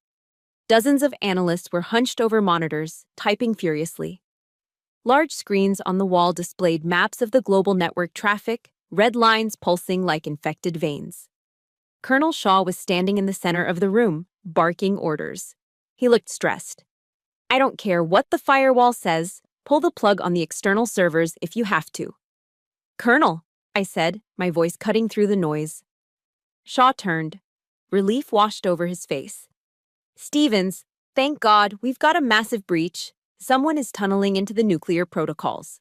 [SPEAKER 1] Dozens of analysts were hunched over monitors, typing furiously. Large screens on the wall displayed maps of the global network traffic, red lines pulsing like infected veins. Colonel Shaw was standing in the center of the room, barking orders. He looked stressed. I don't care what the firewall says. Pull the plug on the external servers if you have to. Colonel, I said, my voice cutting through the noise. Shaw turned. Relief washed over his face. Stevens, thank God, we've got a massive breach. Someone is tunneling into the nuclear protocols.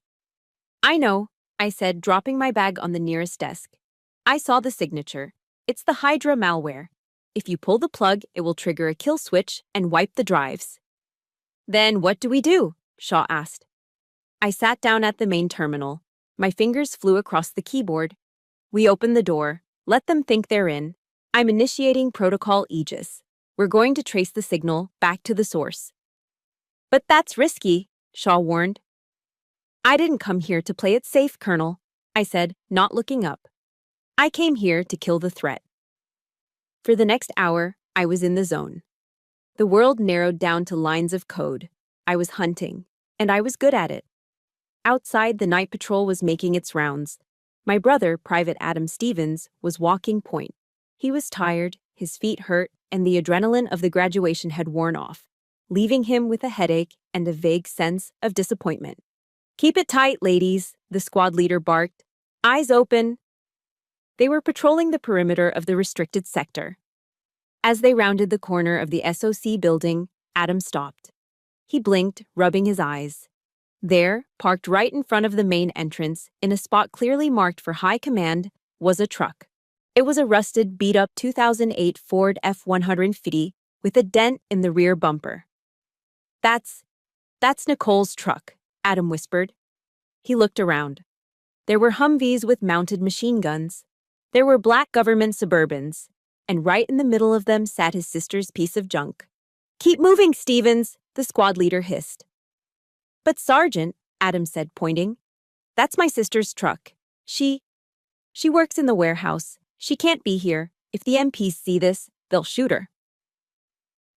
[SPEAKER 1] I know, I said, dropping my bag on the nearest desk. I saw the signature. It's the Hydra malware. If you pull the plug, it will trigger a kill switch and wipe the drives. Then what do we do? Shaw asked. I sat down at the main terminal. My fingers flew across the keyboard. We open the door. Let them think they're in. I'm initiating Protocol Aegis. We're going to trace the signal back to the source. But that's risky, Shaw warned. I didn't come here to play it safe, Colonel, I said, not looking up. I came here to kill the threat. For the next hour, I was in the zone. The world narrowed down to lines of code. I was hunting, and I was good at it. Outside, the night patrol was making its rounds. My brother, Private Adam Stevens, was walking point. He was tired, his feet hurt, and the adrenaline of the graduation had worn off, leaving him with a headache and a vague sense of disappointment. Keep it tight, ladies, the squad leader barked. Eyes open. They were patrolling the perimeter of the restricted sector. As they rounded the corner of the SOC building, Adam stopped. He blinked, rubbing his eyes. There, parked right in front of the main entrance, in a spot clearly marked for high command, was a truck. It was a rusted, beat-up 2008 Ford F-150 with a dent in the rear bumper. That's Nicole's truck, Adam whispered. He looked around. There were Humvees with mounted machine guns. There were black government Suburbans, and right in the middle of them sat his sister's piece of junk. Keep moving, Stevens, the squad leader hissed. But Sergeant, Adam said, pointing, that's my sister's truck. She works in the warehouse. She can't be here. If the MPs see this, they'll shoot her.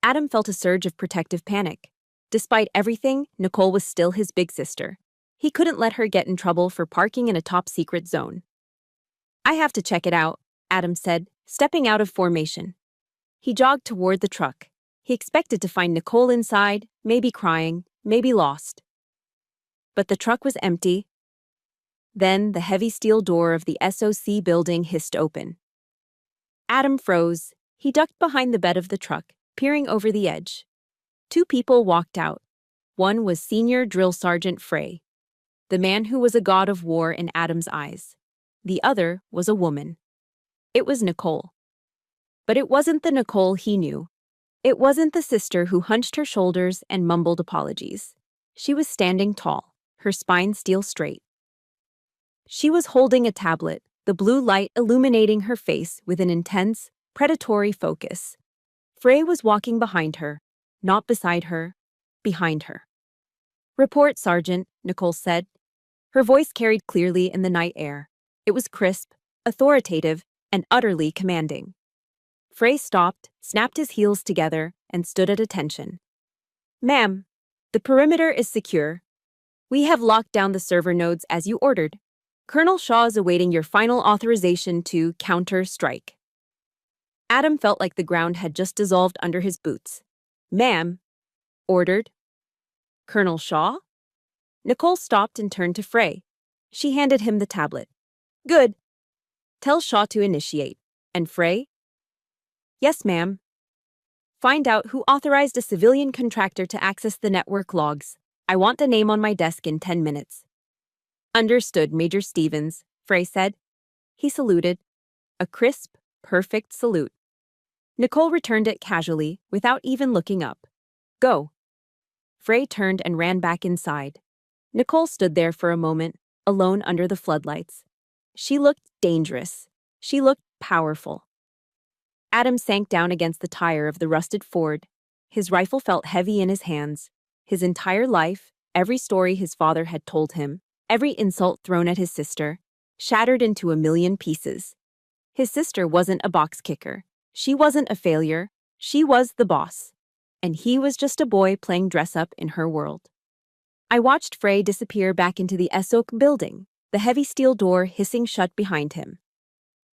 [SPEAKER 1] Adam felt a surge of protective panic. Despite everything, Nicole was still his big sister. He couldn't let her get in trouble for parking in a top-secret zone. I have to check it out, Adam said, stepping out of formation. He jogged toward the truck. He expected to find Nicole inside, maybe crying, maybe lost. But the truck was empty. Then the heavy steel door of the SOC building hissed open. Adam froze. He ducked behind the bed of the truck, peering over the edge. Two people walked out. One was Senior Drill Sergeant Frey, the man who was a god of war in Adam's eyes. The other was a woman. It was Nicole. But it wasn't the Nicole he knew. It wasn't the sister who hunched her shoulders and mumbled apologies. She was standing tall, her spine steel straight. She was holding a tablet, the blue light illuminating her face with an intense, predatory focus. Frey was walking behind her, not beside her, behind her. Report, Sergeant, Nicole said. Her voice carried clearly in the night air. It was crisp, authoritative, and utterly commanding. Frey stopped, snapped his heels together, and stood at attention. Ma'am, the perimeter is secure. We have locked down the server nodes as you ordered. Colonel Shaw is awaiting your final authorization to counter-strike. Adam felt like the ground had just dissolved under his boots. Ma'am, ordered. Colonel Shaw? Nicole stopped and turned to Frey. She handed him the tablet. Good. Tell Shaw to initiate. And Frey? Yes, ma'am. Find out who authorized a civilian contractor to access the network logs. I want the name on my desk in 10 minutes. Understood, Major Stevens, Frey said. He saluted. A crisp, perfect salute. Nicole returned it casually, without even looking up. Go. Frey turned and ran back inside. Nicole stood there for a moment, alone under the floodlights. She looked dangerous. She looked powerful. Adam sank down against the tire of the rusted Ford. His rifle felt heavy in his hands. His entire life, every story his father had told him, every insult thrown at his sister, shattered into a million pieces. His sister wasn't a box kicker. She wasn't a failure. She was the boss. And he was just a boy playing dress-up in her world. I watched Frey disappear back into the SOC building, the heavy steel door hissing shut behind him.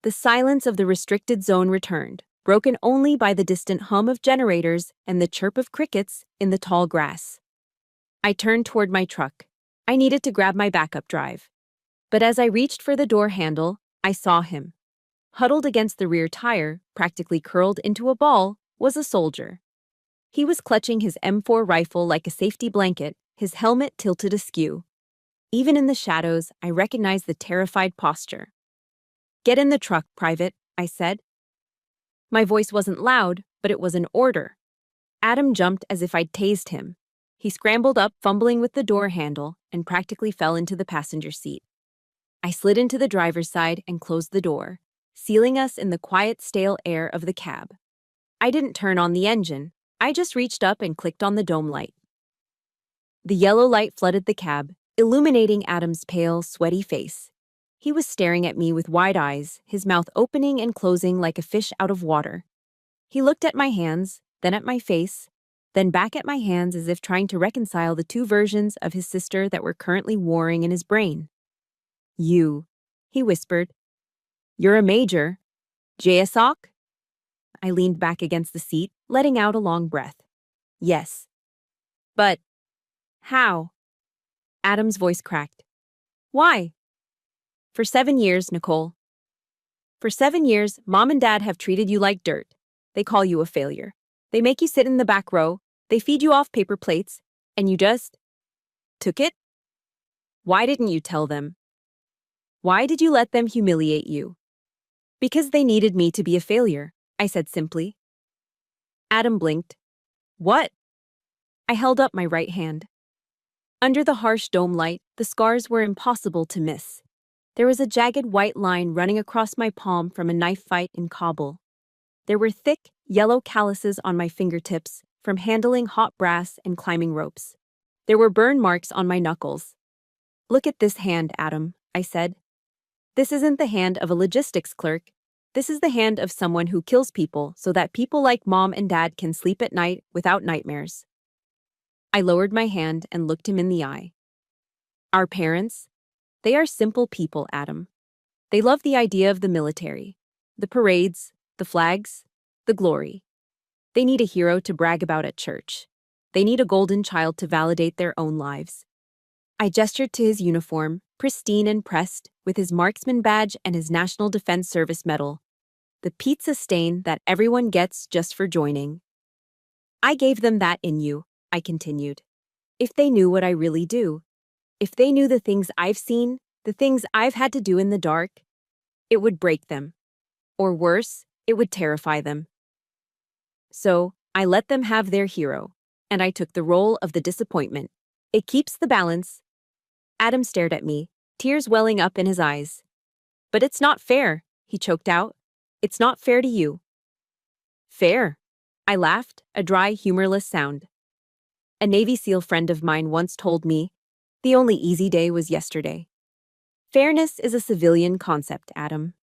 [SPEAKER 1] The silence of the restricted zone returned, broken only by the distant hum of generators and the chirp of crickets in the tall grass. I turned toward my truck. I needed to grab my backup drive. But as I reached for the door handle, I saw him. Huddled against the rear tire, practically curled into a ball, was a soldier. He was clutching his M4 rifle like a safety blanket, his helmet tilted askew. Even in the shadows, I recognized the terrified posture. "Get in the truck, Private," I said. My voice wasn't loud, but it was an order. Adam jumped as if I'd tased him. He scrambled up, fumbling with the door handle, and practically fell into the passenger seat. I slid into the driver's side and closed the door, sealing us in the quiet, stale air of the cab. I didn't turn on the engine. I just reached up and clicked on the dome light. The yellow light flooded the cab, illuminating Adam's pale, sweaty face. He was staring at me with wide eyes, his mouth opening and closing like a fish out of water. He looked at my hands, then at my face, then back at my hands as if trying to reconcile the two versions of his sister that were currently warring in his brain. "You," he whispered. "You're a major. JSOC?" I leaned back against the seat, letting out a long breath. "Yes." "But how?" Adam's voice cracked. "Why?" "For 7 years, Nicole. For 7 years, Mom and Dad have treated you like dirt. They call you a failure. They make you sit in the back row, they feed you off paper plates, and you just took it? Why didn't you tell them? Why did you let them humiliate you?" "Because they needed me to be a failure," I said simply. Adam blinked. "What?" I held up my right hand. Under the harsh dome light, the scars were impossible to miss. There was a jagged white line running across my palm from a knife fight in Kabul. There were thick, yellow calluses on my fingertips from handling hot brass and climbing ropes. There were burn marks on my knuckles. "Look at this hand, Adam," I said. "This isn't the hand of a logistics clerk. This is the hand of someone who kills people so that people like Mom and Dad can sleep at night without nightmares." I lowered my hand and looked him in the eye. "Our parents? They are simple people, Adam. They love the idea of the military, the parades, the flags, the glory. They need a hero to brag about at church. They need a golden child to validate their own lives." I gestured to his uniform, pristine and pressed, with his marksman badge and his National Defense Service medal. The pizza stain that everyone gets just for joining. "I gave them that in you," I continued. "If they knew what I really do, if they knew the things I've seen, the things I've had to do in the dark, it would break them. Or worse, it would terrify them. So, I let them have their hero, and I took the role of the disappointment. It keeps the balance." Adam stared at me, tears welling up in his eyes. "But it's not fair," he choked out. "It's not fair to you." "Fair?" I laughed, a dry, humorless sound. A Navy SEAL friend of mine once told me, "The only easy day was yesterday." Fairness is a civilian concept, Adam.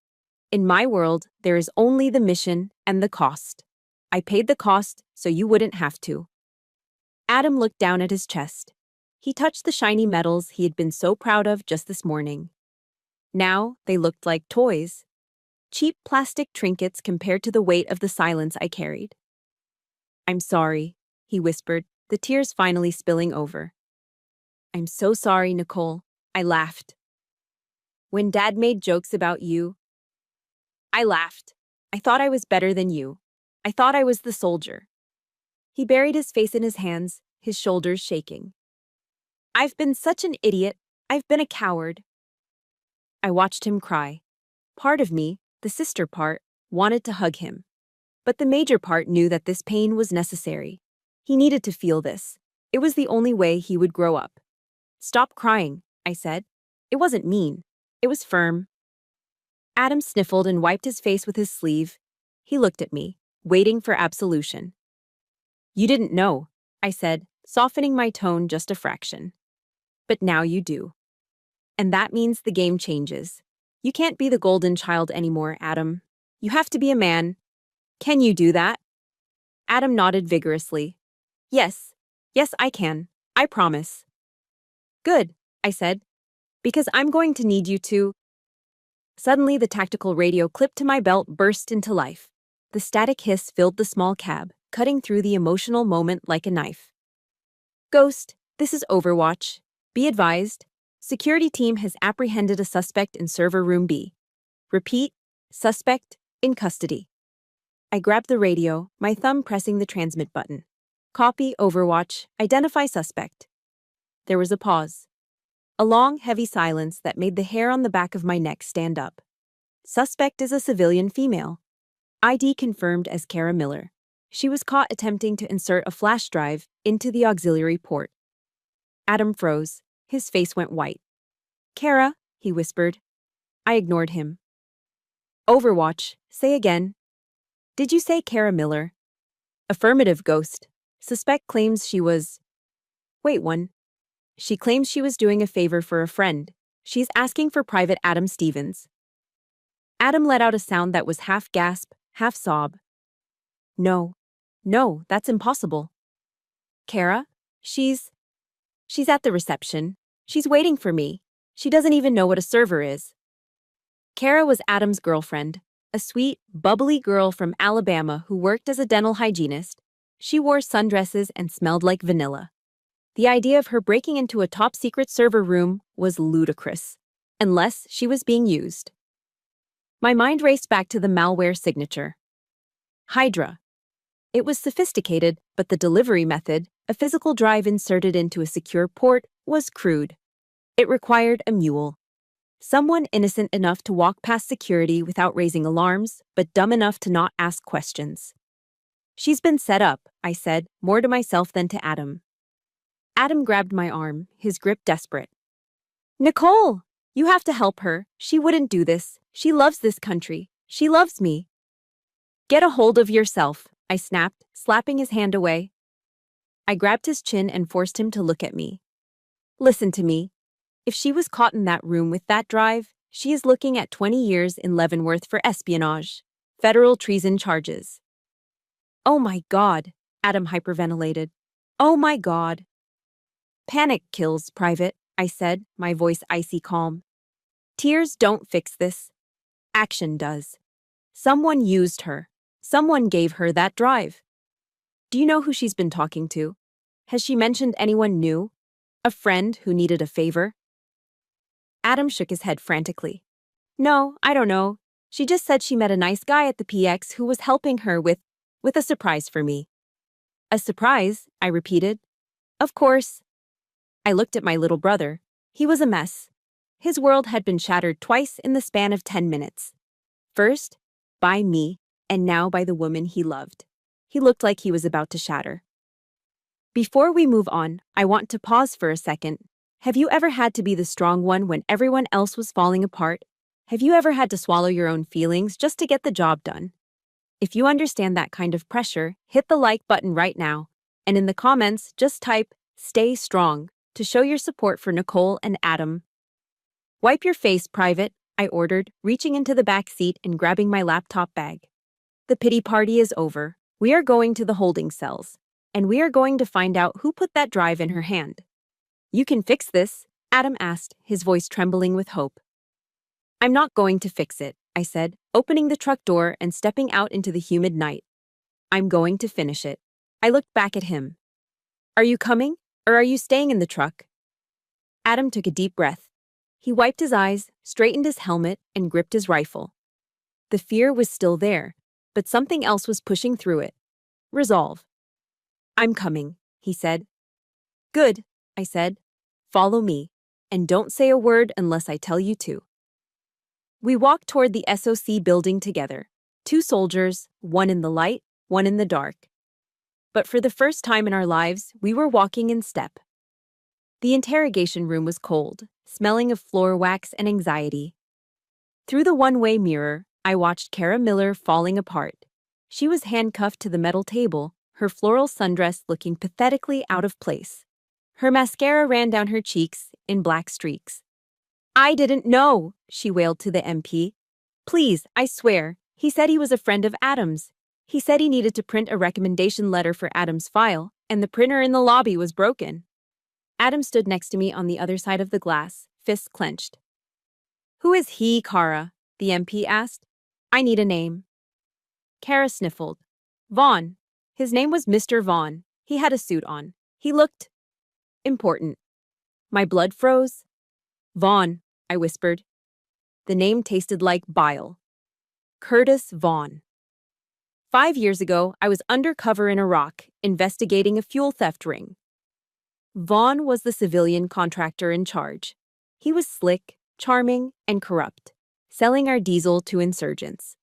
[SPEAKER 1] In my world, there is only the mission and the cost. I paid the cost so you wouldn't have to. Adam looked down at his chest. He touched the shiny medals he had been so proud of just this morning. Now they looked like toys. Cheap plastic trinkets compared to the weight of the silence I carried. "I'm sorry," he whispered, the tears finally spilling over. "I'm so sorry, Nicole," I laughed. "When Dad made jokes about you," I laughed. "I thought I was better than you. I thought I was the soldier." He buried his face in his hands, his shoulders shaking. "I've been such an idiot. I've been a coward." I watched him cry. Part of me, the sister part, wanted to hug him. But the major part knew that this pain was necessary. He needed to feel this. It was the only way he would grow up. "Stop crying," I said. It wasn't mean. It was firm. Adam sniffled and wiped his face with his sleeve. He looked at me, waiting for absolution. "You didn't know," I said, softening my tone just a fraction. "But now you do. And that means the game changes. You can't be the golden child anymore, Adam. You have to be a man. Can you do that?" Adam nodded vigorously. Yes, I can. I promise." "Good," I said, "because I'm going to need you to—" Suddenly, the tactical radio clipped to my belt burst into life. The static hiss filled the small cab, cutting through the emotional moment like a knife. "Ghost, This is Overwatch. Be advised, security team has apprehended a suspect in server room B. Repeat, suspect in custody. I grabbed the radio, my thumb pressing the transmit button. Copy, Overwatch, identify suspect. There was a pause. A long, heavy silence that made the hair on the back of my neck stand up. Suspect is a civilian female. ID confirmed as Kara Miller. She was caught attempting to insert a flash drive into the auxiliary port. Adam froze. His face went white. Kara, he whispered. I ignored him. Overwatch, say again. Did you say Kara Miller? Affirmative, Ghost. Suspect claims she was... Wait, one. She claims she was doing a favor for a friend. She's asking for Private Adam Stevens. Adam let out a sound that was half gasp, half sob. No, that's impossible. Kara? She's at the reception. She's waiting for me. She doesn't even know what a server is. Kara was Adam's girlfriend, a sweet, bubbly girl from Alabama who worked as a dental hygienist. She wore sundresses and smelled like vanilla. The idea of her breaking into a top-secret server room was ludicrous, unless she was being used. My mind raced back to the malware signature. Hydra. It was sophisticated, but the delivery method, a physical drive inserted into a secure port, was crude. It required a mule. Someone innocent enough to walk past security without raising alarms, but dumb enough to not ask questions. She's been set up, I said, more to myself than to Adam. Adam grabbed my arm, his grip desperate. Nicole! You have to help her. She wouldn't do this. She loves this country. She loves me. Get a hold of yourself, I snapped, slapping his hand away. I grabbed his chin and forced him to look at me. Listen to me. If she was caught in that room with that drive, she is looking at 20 years in Leavenworth for espionage, federal treason charges. Oh my God, Adam hyperventilated. Oh my God. Panic kills, Private, I said, my voice icy calm. Tears don't fix this. Action does. Someone used her. Someone gave her that drive. Do you know who she's been talking to? Has she mentioned anyone new? A friend who needed a favor? Adam shook his head frantically. No, I don't know. She just said she met a nice guy at the PX who was helping her with a surprise for me. A surprise, I repeated. Of course. I looked at my little brother. He was a mess. His world had been shattered twice in the span of 10 minutes. First, by me, and now by the woman he loved. He looked like he was about to shatter. Before we move on, I want to pause for a second. Have you ever had to be the strong one when everyone else was falling apart? Have you ever had to swallow your own feelings just to get the job done? If you understand that kind of pressure, hit the like button right now. And in the comments, just type, "Stay strong," to show your support for Nicole and Adam. Wipe your face, Private, I ordered, reaching into the back seat and grabbing my laptop bag. The pity party is over. We are going to the holding cells, and we are going to find out who put that drive in her hand. You can fix this, Adam asked, his voice trembling with hope. I'm not going to fix it, I said, opening the truck door and stepping out into the humid night. I'm going to finish it. I looked back at him. Are you coming, or are you staying in the truck? Adam took a deep breath. He wiped his eyes, straightened his helmet, and gripped his rifle. The fear was still there, but something else was pushing through it. Resolve. I'm coming, he said. Good, I said. Follow me, and don't say a word unless I tell you to. We walked toward the SOC building together. 2 soldiers, one in the light, one in the dark. But for the first time in our lives, we were walking in step. The interrogation room was cold, smelling of floor wax and anxiety. Through the one-way mirror, I watched Kara Miller falling apart. She was handcuffed to the metal table, her floral sundress looking pathetically out of place. Her mascara ran down her cheeks in black streaks. I didn't know, she wailed to the MP. Please, I swear, he said he was a friend of Adam's. He said he needed to print a recommendation letter for Adam's file, and the printer in the lobby was broken. Adam stood next to me on the other side of the glass, fists clenched. Who is he, Kara? The MP asked. I need a name. Kara sniffled. Vaughn. His name was Mr. Vaughn. He had a suit on. He looked Important. My blood froze. Vaughn, I whispered. The name tasted like bile. Curtis Vaughn. 5 years ago, I was undercover in Iraq, investigating a fuel theft ring. Vaughn was the civilian contractor in charge. He was slick, charming, and corrupt, selling our diesel to insurgents.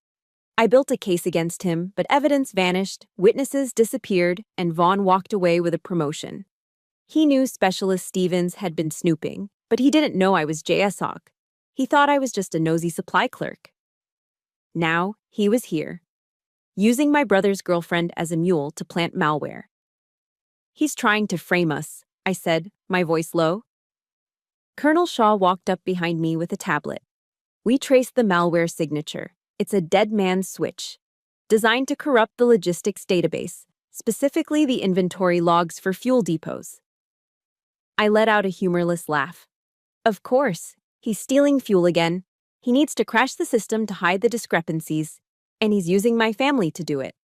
[SPEAKER 1] I built a case against him, but evidence vanished, witnesses disappeared, and Vaughn walked away with a promotion. He knew Specialist Stevens had been snooping, but he didn't know I was JSOC. He thought I was just a nosy supply clerk. Now, he was here, using my brother's girlfriend as a mule to plant malware. He's trying to frame us, I said, my voice low. Colonel Shaw walked up behind me with a tablet. We traced the malware signature. It's a dead man's switch, designed to corrupt the logistics database, specifically the inventory logs for fuel depots. I let out a humorless laugh. Of course, he's stealing fuel again. He needs to crash the system to hide the discrepancies, and he's using my family to do it.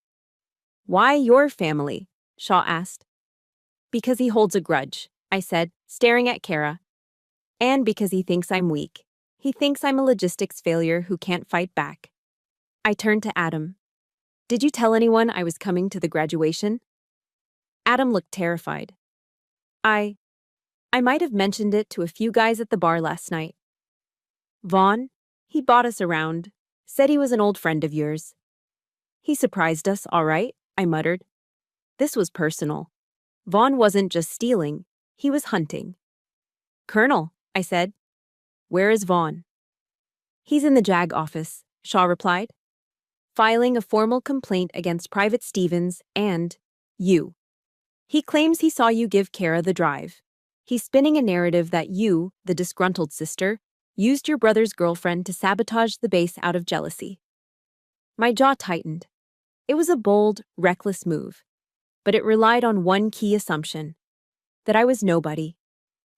[SPEAKER 1] Why your family? Shaw asked. Because he holds a grudge, I said, staring at Kara. And because he thinks I'm weak. He thinks I'm a logistics failure who can't fight back. I turned to Adam. Did you tell anyone I was coming to the graduation? Adam looked terrified. I might have mentioned it to a few guys at the bar last night. Vaughn, he bought us around, said he was an old friend of yours. He surprised us, all right, I muttered. This was personal. Vaughn wasn't just stealing, he was hunting. Colonel, I said. Where is Vaughn? He's in the JAG office, Shaw replied, filing a formal complaint against Private Stevens and you. He claims he saw you give Kara the drive. He's spinning a narrative that you, the disgruntled sister, used your brother's girlfriend to sabotage the base out of jealousy. My jaw tightened. It was a bold, reckless move, but it relied on one key assumption, that I was nobody,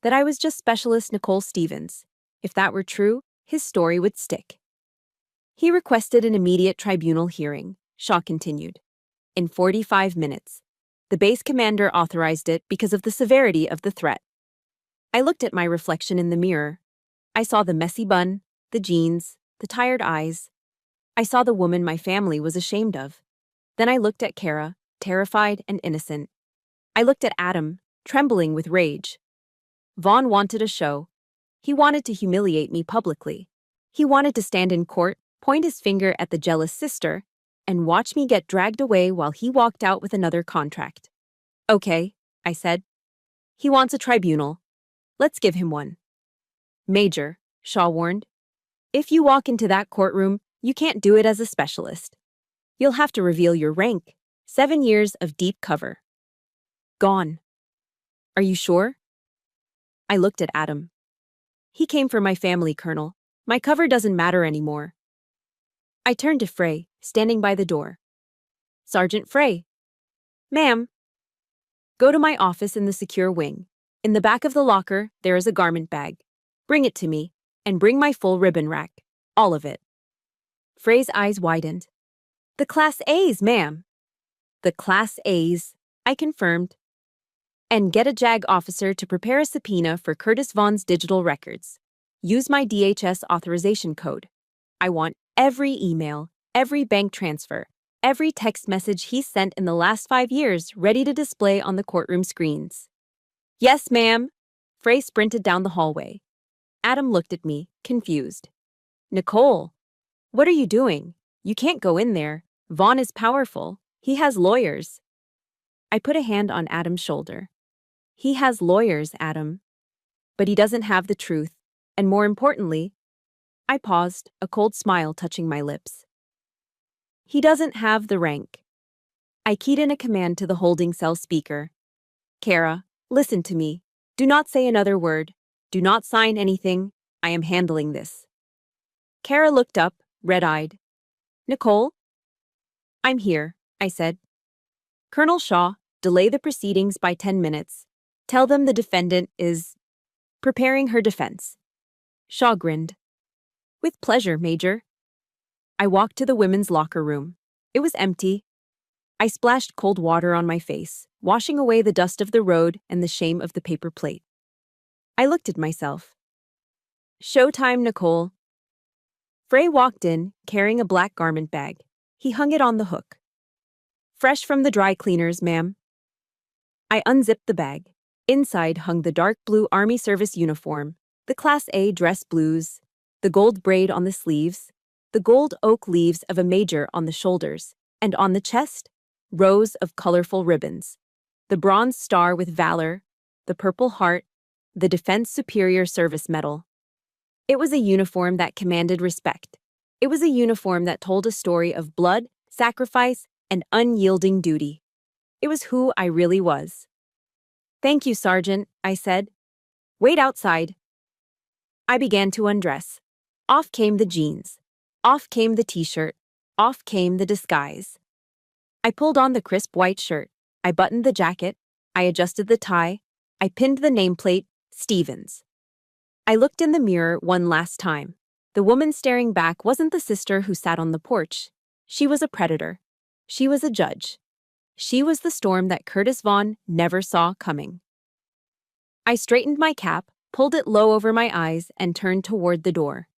[SPEAKER 1] that I was just Specialist Nicole Stevens. If that were true, his story would stick. He requested an immediate tribunal hearing, Shaw continued. In 45 minutes. The base commander authorized it because of the severity of the threat. I looked at my reflection in the mirror. I saw the messy bun, the jeans, the tired eyes. I saw the woman my family was ashamed of. Then I looked at Kara, terrified and innocent. I looked at Adam, trembling with rage. Vaughn wanted a show. He wanted to humiliate me publicly. He wanted to stand in court, point his finger at the jealous sister, and watch me get dragged away while he walked out with another contract. Okay, I said. He wants a tribunal. Let's give him one. Major, Shaw warned. If you walk into that courtroom, you can't do it as a specialist. You'll have to reveal your rank. 7 years of deep cover. Gone. Are you sure? I looked at Adam. He came for my family, Colonel. My cover doesn't matter anymore. I turned to Frey, standing by the door. Sergeant Frey. Ma'am. Go to my office in the secure wing. In the back of the locker, there is a garment bag. Bring it to me, and bring my full ribbon rack. All of it. Frey's eyes widened. The Class A's, ma'am. The Class A's, I confirmed. And get a JAG officer to prepare a subpoena for Curtis Vaughn's digital records. Use my DHS authorization code. I want every email, every bank transfer, every text message he sent in the last 5 years ready to display on the courtroom screens. Yes, ma'am. Frey sprinted down the hallway. Adam looked at me, confused. Nicole, what are you doing? You can't go in there. Vaughn is powerful. He has lawyers. I put a hand on Adam's shoulder. He has lawyers, Adam. But he doesn't have the truth. And more importantly, I paused, a cold smile touching my lips. He doesn't have the rank. I keyed in a command to the holding cell speaker. Kara, listen to me. Do not say another word. Do not sign anything. I am handling this. Kara looked up, red-eyed. Nicole? I'm here, I said. Colonel Shaw, delay the proceedings by 10 minutes. Tell them the defendant is preparing her defense. Shaw grinned. With pleasure, Major. I walked to the women's locker room. It was empty. I splashed cold water on my face, washing away the dust of the road and the shame of the paper plate. I looked at myself. Showtime, Nicole. Frey walked in, carrying a black garment bag. He hung it on the hook. Fresh from the dry cleaners, ma'am. I unzipped the bag. Inside hung the dark blue Army service uniform, the Class A dress blues, the gold braid on the sleeves, the gold oak leaves of a major on the shoulders, and on the chest, rows of colorful ribbons. The bronze star with valor, the purple heart, the Defense Superior Service Medal. It was a uniform that commanded respect. It was a uniform that told a story of blood, sacrifice, and unyielding duty. It was who I really was. Thank you, Sergeant, I said. Wait outside. I began to undress. Off came the jeans. Off came the t-shirt. Off came the disguise. I pulled on the crisp white shirt. I buttoned the jacket. I adjusted the tie. I pinned the nameplate, Stevens. I looked in the mirror one last time. The woman staring back wasn't the sister who sat on the porch. She was a predator. She was a judge. She was the storm that Curtis Vaughn never saw coming. I straightened my cap, pulled it low over my eyes, and turned toward the door.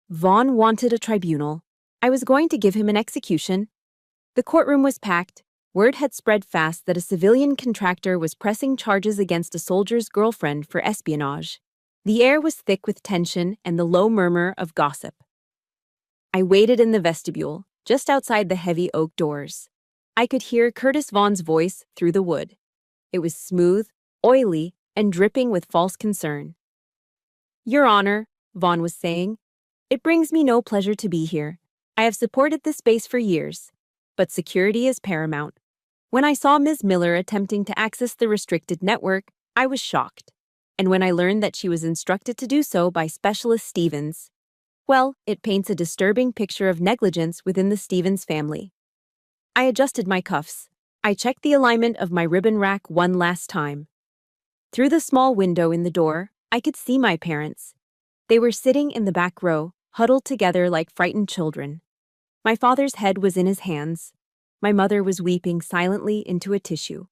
[SPEAKER 1] Vaughn wanted a tribunal. I was going to give him an execution. The courtroom was packed. Word had spread fast that a civilian contractor was pressing charges against a soldier's girlfriend for espionage. The air was thick with tension and the low murmur of gossip. I waited in the vestibule, just outside the heavy oak doors. I could hear Curtis Vaughn's voice through the wood. It was smooth, oily, and dripping with false concern. Your Honor, Vaughn was saying, it brings me no pleasure to be here. I have supported this base for years, but security is paramount. When I saw Ms. Miller attempting to access the restricted network, I was shocked. And when I learned that she was instructed to do so by Specialist Stevens, well, it paints a disturbing picture of negligence within the Stevens family. I adjusted my cuffs. I checked the alignment of my ribbon rack one last time. Through the small window in the door, I could see my parents. They were sitting in the back row, huddled together like frightened children. My father's head was in his hands. My mother was weeping silently into a tissue.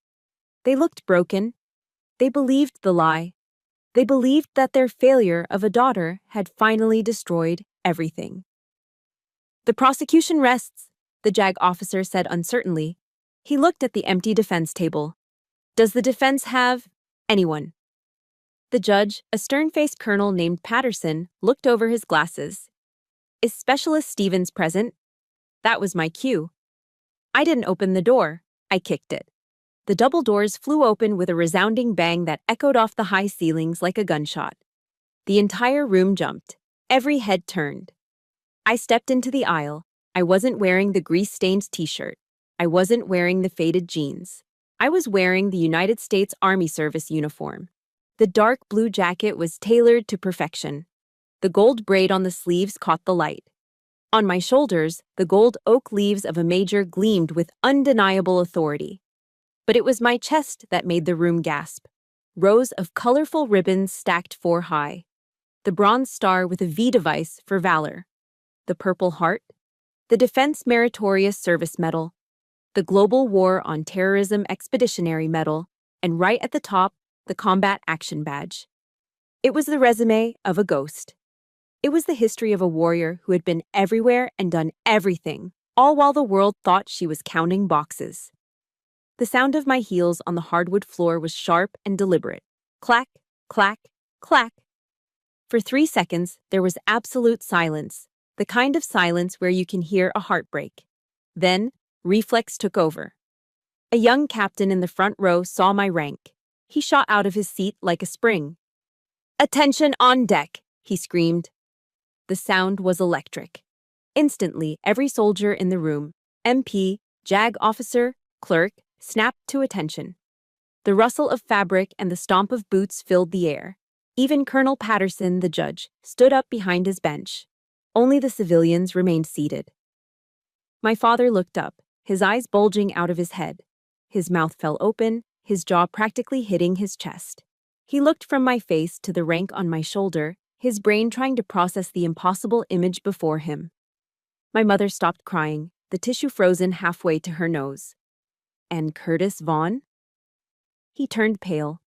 [SPEAKER 1] They looked broken. They believed the lie. They believed that their failure of a daughter had finally destroyed everything. The prosecution rests, the JAG officer said uncertainly. He looked at the empty defense table. Does the defense have anyone? The judge, a stern-faced colonel named Patterson, looked over his glasses. Is Specialist Stevens present? That was my cue. I didn't open the door. I kicked it. The double doors flew open with a resounding bang that echoed off the high ceilings like a gunshot. The entire room jumped. Every head turned. I stepped into the aisle. I wasn't wearing the grease-stained t-shirt. I wasn't wearing the faded jeans. I was wearing the United States Army Service uniform. The dark blue jacket was tailored to perfection. The gold braid on the sleeves caught the light. On my shoulders, the gold oak leaves of a major gleamed with undeniable authority. But it was my chest that made the room gasp. Rows of colorful ribbons stacked 4 high. The bronze star with a V device for valor. The Purple Heart. The Defense Meritorious Service Medal. The Global War on Terrorism Expeditionary Medal. And right at the top, the Combat Action Badge. It was the resume of a ghost. It was the history of a warrior who had been everywhere and done everything, all while the world thought she was counting boxes. The sound of my heels on the hardwood floor was sharp and deliberate. Clack, clack, clack. For 3 seconds, there was absolute silence, the kind of silence where you can hear a heartbreak. Then, reflex took over. A young captain in the front row saw my rank. He shot out of his seat like a spring. "Attention on deck," he screamed. The sound was electric. Instantly, every soldier in the room, MP, JAG officer, clerk, snapped to attention. The rustle of fabric and the stomp of boots filled the air. Even Colonel Patterson, the judge, stood up behind his bench. Only the civilians remained seated. My father looked up, his eyes bulging out of his head. His mouth fell open, his jaw practically hitting his chest. He looked from my face to the rank on my shoulder, his brain trying to process the impossible image before him. My mother stopped crying. the tissue frozen halfway to her nose. And Curtis Vaughn? He turned pale.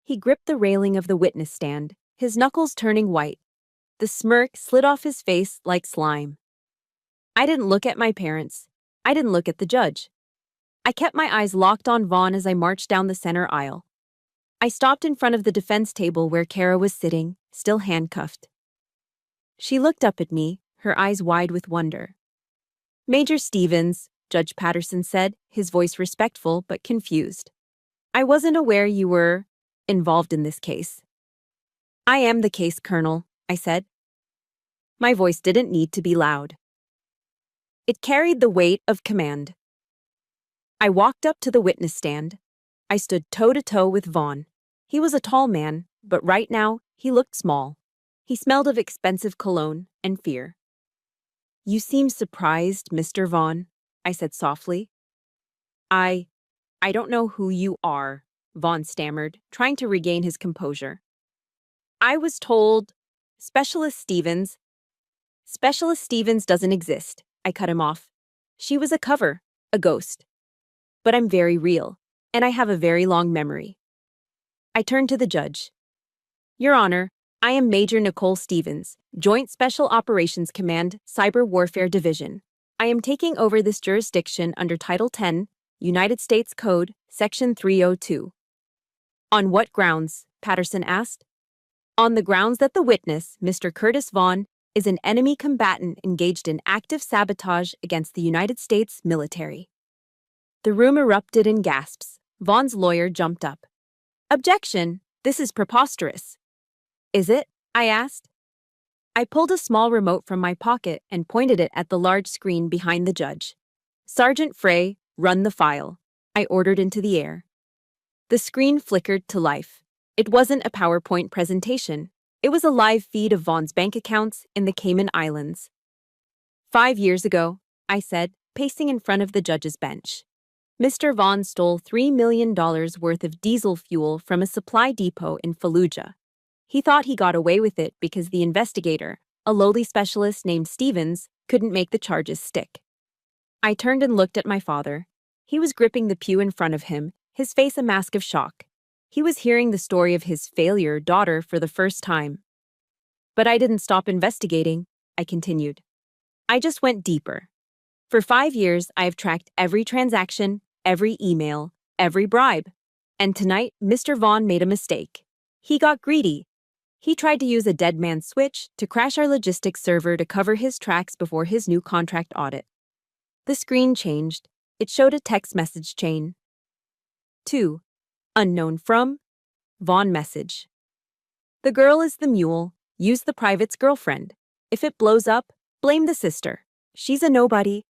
[SPEAKER 1] He gripped the railing of the witness stand, his knuckles turning white. The smirk slid off his face like slime. I didn't look at my parents. I didn't look at the judge. I kept my eyes locked on Vaughn as I marched down the center aisle. I stopped in front of the defense table where Kara was sitting, still handcuffed. She looked up at me, her eyes wide with wonder. "Major Stevens," Judge Patterson said, his voice respectful but confused. "I wasn't aware you were involved in this case." "I am the case, Colonel," I said. My voice didn't need to be loud. It carried the weight of command. I walked up to the witness stand. I stood toe-to-toe with Vaughn. He was a tall man, but right now he looked small. He smelled of expensive cologne and fear. "You seem surprised, Mr. Vaughn," I said softly. I don't know who you are," Vaughn stammered, trying to regain his composure. "I was told Specialist Stevens." "Specialist Stevens doesn't exist," I cut him off. "She was a cover, a ghost. But I'm very real, and I have a very long memory." I turned to the judge. "Your Honor, I am Major Nicole Stevens, Joint Special Operations Command, Cyber Warfare Division. I am taking over this jurisdiction under Title 10, United States Code, Section 302. "On what grounds?" Patterson asked. "On the grounds that the witness, Mr. Curtis Vaughn, is an enemy combatant engaged in active sabotage against the United States military." The room erupted in gasps. Vaughn's lawyer jumped up. "Objection! This is preposterous." "Is it?" I asked. I pulled a small remote from my pocket and pointed it at the large screen behind the judge. "Sergeant Frey, run the file," I ordered into the air. The screen flickered to life. It wasn't a PowerPoint presentation. It was a live feed of Vaughn's bank accounts in the Cayman Islands. 5 years ago," I said, pacing in front of the judge's bench, "Mr. Vaughn stole $3 million worth of diesel fuel from a supply depot in Fallujah. He thought he got away with it because the investigator, a lowly specialist named Stevens, couldn't make the charges stick." I turned and looked at my father. He was gripping the pew in front of him, his face a mask of shock. He was hearing the story of his failure daughter for the first time. "But I didn't stop investigating," I continued. "I just went deeper. For 5 years, I have tracked every transaction, every email, every bribe. And tonight, Mr. Vaughn made a mistake. He got greedy. He tried to use a dead man's switch to crash our logistics server to cover his tracks before his new contract audit." The screen changed. It showed a text message chain. "To unknown from Vaughn message. The girl is the mule. Use the private's girlfriend. If it blows up, blame the sister. She's a nobody."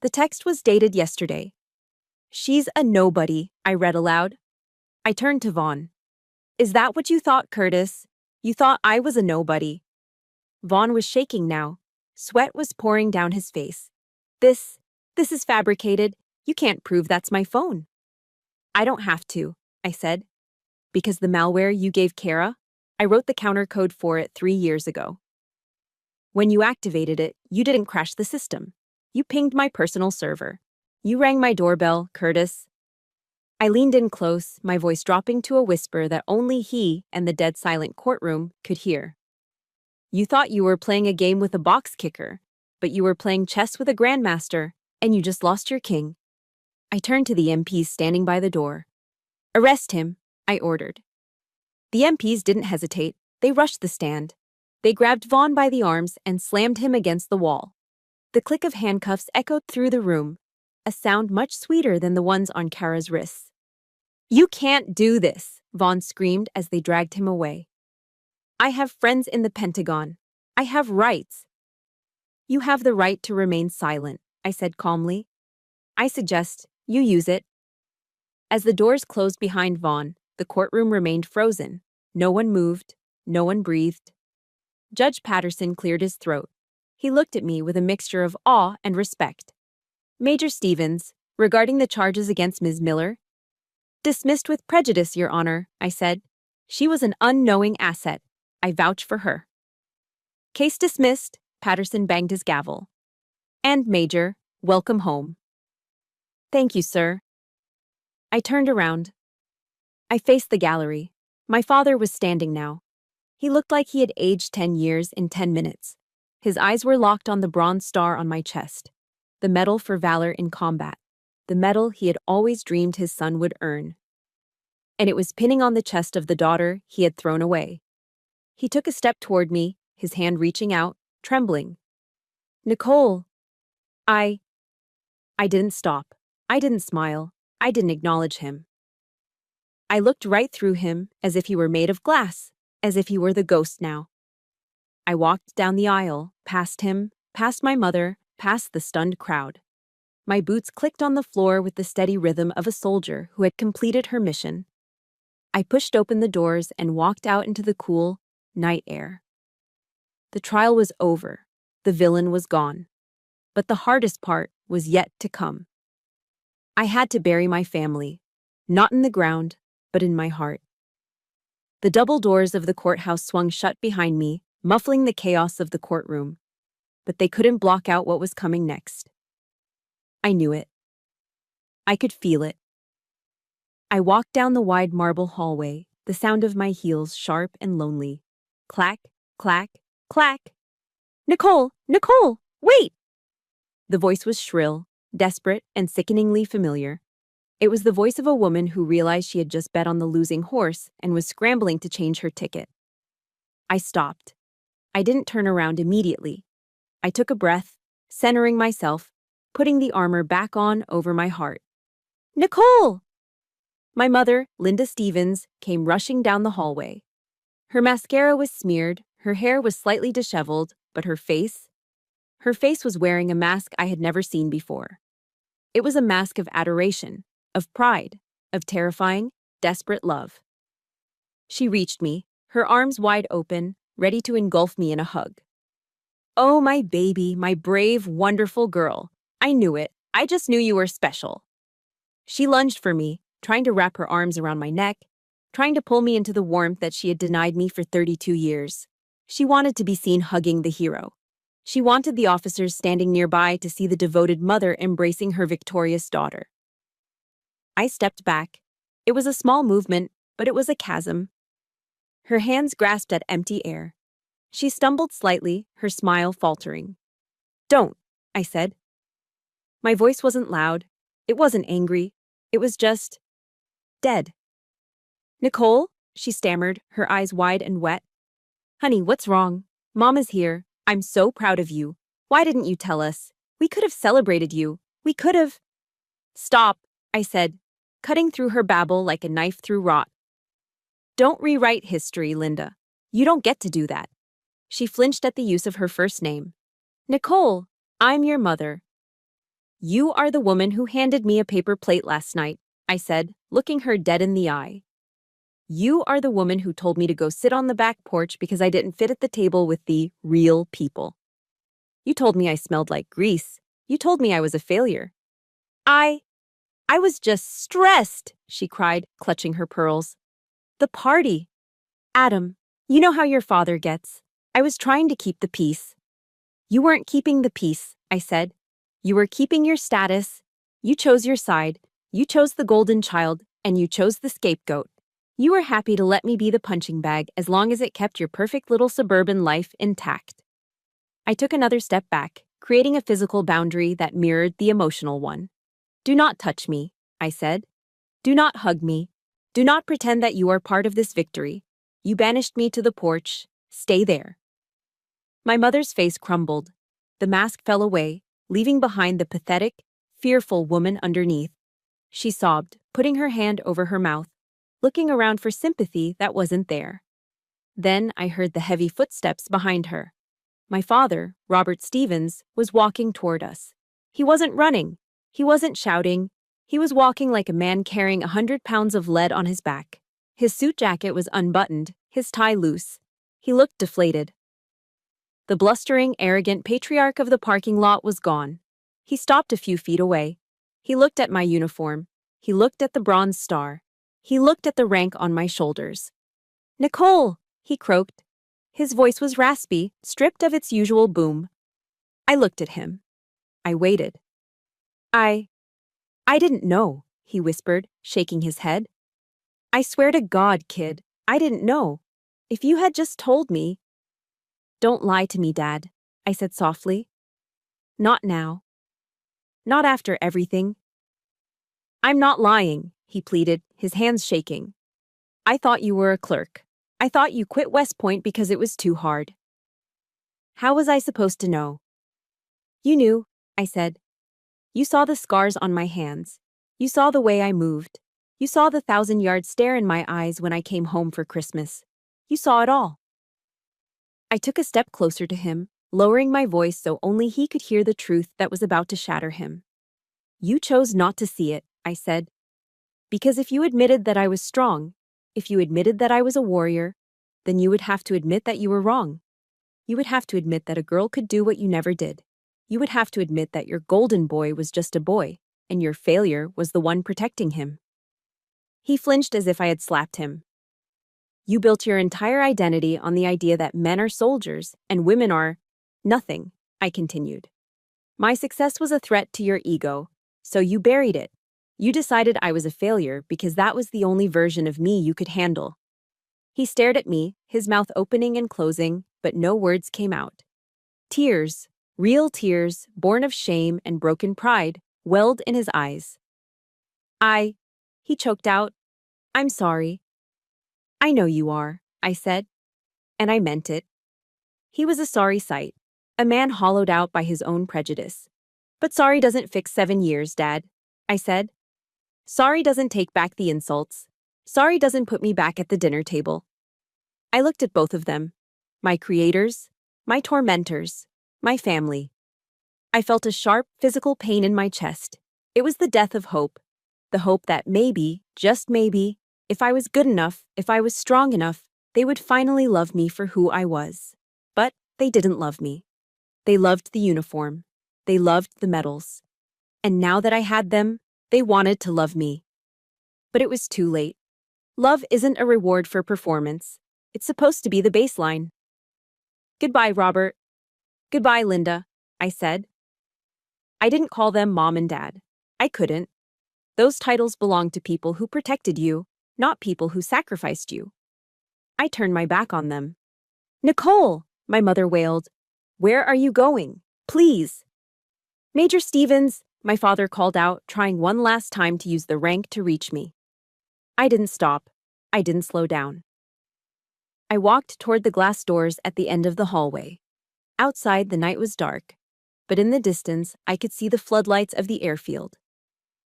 [SPEAKER 1] The text was dated yesterday. "She's a nobody," I read aloud. I turned to Vaughn. "Is that what you thought, Curtis? You thought I was a nobody?" Vaughn was shaking now. Sweat was pouring down his face. This is fabricated. You can't prove that's my phone." "I don't have to," I said. "Because the malware you gave Kara, I wrote the counter code for it 3 years ago. When you activated it, you didn't crash the system. You pinged my personal server. You rang my doorbell, Curtis." I leaned in close, my voice dropping to a whisper that only he and the dead silent courtroom could hear. "You thought you were playing a game with a box kicker, but you were playing chess with a grandmaster, and you just lost your king." I turned to the MPs standing by the door. "Arrest him," I ordered. The MPs didn't hesitate. They rushed the stand. They grabbed Vaughn by the arms and slammed him against the wall. The click of handcuffs echoed through the room, a sound much sweeter than the ones on Kara's wrists. "You can't do this," Vaughn screamed as they dragged him away. "I have friends in the Pentagon. I have rights." "You have the right to remain silent," I said calmly. "I suggest you use it." As the doors closed behind Vaughn, the courtroom remained frozen. No one moved. No one breathed. Judge Patterson cleared his throat. He looked at me with a mixture of awe and respect. "Major Stevens, regarding the charges against Ms. Miller?" "Dismissed with prejudice, Your Honor," I said. "She was an unknowing asset. I vouch for her." "Case dismissed," Patterson banged his gavel. "And, Major, Welcome home. Thank you, sir. I turned around. I faced the gallery. My father was standing now. He looked like he had aged 10 years in 10 minutes. His eyes were locked on the bronze star on my chest, the medal for valor in combat, the medal he had always dreamed his son would earn. And it was pinning on the chest of the daughter he had thrown away. He took a step toward me, his hand reaching out, trembling. Nicole! I didn't stop. I didn't smile. I didn't acknowledge him. I looked right through him as if he were made of glass, as if he were the ghost now. I walked down the aisle, past him, past my mother, past the stunned crowd. My boots clicked on the floor with the steady rhythm of a soldier who had completed her mission. I pushed open the doors and walked out into the cool, night air. The trial was over. The villain was gone. But the hardest part was yet to come. I had to bury my family, not in the ground, but in my heart. The double doors of the courthouse swung shut behind me, muffling the chaos of the courtroom. But they couldn't block out what was coming next. I knew it. I could feel it. I walked down the wide marble hallway, the sound of my heels sharp and lonely. Clack, clack, clack. Nicole! Nicole! Wait! The voice was shrill, desperate, and sickeningly familiar. It was the voice of a woman who realized she had just bet on the losing horse and was scrambling to change her ticket. I stopped. I didn't turn around immediately. I took a breath, centering myself, putting the armor back on over my heart. Nicole! My mother, Linda Stevens, came rushing down the hallway. Her mascara was smeared, her hair was slightly disheveled, but her face was wearing a mask I had never seen before. It was a mask of adoration, of pride, of terrifying, desperate love. She reached me, her arms wide open, ready to engulf me in a hug. Oh, my baby, my brave, wonderful girl. I knew it. I just knew you were special. She lunged for me, trying to wrap her arms around my neck, trying to pull me into the warmth that she had denied me for 32 years. She wanted to be seen hugging the hero. She wanted the officers standing nearby to see the devoted mother embracing her victorious daughter. I stepped back. It was a small movement, but it was a chasm. Her hands grasped at empty air. She stumbled slightly, her smile faltering. Don't, I said. My voice wasn't loud. It wasn't angry. It was just dead. Nicole, she stammered, her eyes wide and wet. Honey, what's wrong? Mom is here. I'm so proud of you. Why didn't you tell us? We could have celebrated you. We could have. Stop, I said, cutting through her babble like a knife through rot. Don't rewrite history, Linda. You don't get to do that. She flinched at the use of her first name. Nicole, I'm your mother. You are the woman who handed me a paper plate last night, I said, looking her dead in the eye. You are the woman who told me to go sit on the back porch because I didn't fit at the table with the real people. You told me I smelled like grease. You told me I was a failure. I was just stressed, she cried, clutching her pearls. The party. Adam, you know how your father gets. I was trying to keep the peace. You weren't keeping the peace, I said. You were keeping your status. You chose your side. You chose the golden child, and you chose the scapegoat. You were happy to let me be the punching bag as long as it kept your perfect little suburban life intact. I took another step back, creating a physical boundary that mirrored the emotional one. Do not touch me, I said. Do not hug me. Do not pretend that you are part of this victory. You banished me to the porch. Stay there. My mother's face crumbled. The mask fell away, leaving behind the pathetic, fearful woman underneath. She sobbed, putting her hand over her mouth, looking around for sympathy that wasn't there. Then I heard the heavy footsteps behind her. My father, Robert Stevens, was walking toward us. He wasn't running. He wasn't shouting. He was walking like a man carrying 100 pounds of lead on his back. His suit jacket was unbuttoned, his tie loose. He looked deflated. The blustering, arrogant patriarch of the parking lot was gone. He stopped a few feet away. He looked at my uniform. He looked at the bronze star. He looked at the rank on my shoulders. Nicole, he croaked. His voice was raspy, stripped of its usual boom. I looked at him. I waited. I didn't know, he whispered, shaking his head. I swear to God, kid, I didn't know. If you had just told me. Don't lie to me, Dad, I said softly. Not now. Not after everything. I'm not lying, he pleaded, his hands shaking. I thought you were a clerk. I thought you quit West Point because it was too hard. How was I supposed to know? You knew, I said. You saw the scars on my hands. You saw the way I moved. You saw the 1,000-yard stare in my eyes when I came home for Christmas. You saw it all. I took a step closer to him, lowering my voice so only he could hear the truth that was about to shatter him. You chose not to see it, I said. Because if you admitted that I was strong, if you admitted that I was a warrior, then you would have to admit that you were wrong. You would have to admit that a girl could do what you never did. You would have to admit that your golden boy was just a boy, and your failure was the one protecting him. He flinched as if I had slapped him. You built your entire identity on the idea that men are soldiers and women are nothing, I continued. My success was a threat to your ego, so you buried it. You decided I was a failure because that was the only version of me you could handle. He stared at me, his mouth opening and closing, but no words came out. Tears, real tears, born of shame and broken pride, welled in his eyes. He choked out, I'm sorry. I know you are, I said. And I meant it. He was a sorry sight, a man hollowed out by his own prejudice. But sorry doesn't fix 7 years, Dad, I said. Sorry doesn't take back the insults. Sorry doesn't put me back at the dinner table. I looked at both of them, my creators, my tormentors, my family. I felt a sharp physical pain in my chest. It was the death of hope. The hope that maybe, just maybe, if I was good enough, if I was strong enough, they would finally love me for who I was. But they didn't love me. They loved the uniform. They loved the medals. And now that I had them, they wanted to love me. But it was too late. Love isn't a reward for performance. It's supposed to be the baseline. Goodbye, Robert. Goodbye, Linda, I said. I didn't call them Mom and Dad. I couldn't. Those titles belonged to people who protected you, not people who sacrificed you. I turned my back on them. Nicole, my mother wailed. Where are you going? Please. Major Stevens, my father called out, trying one last time to use the rank to reach me. I didn't stop. I didn't slow down. I walked toward the glass doors at the end of the hallway. Outside, the night was dark, but in the distance, I could see the floodlights of the airfield.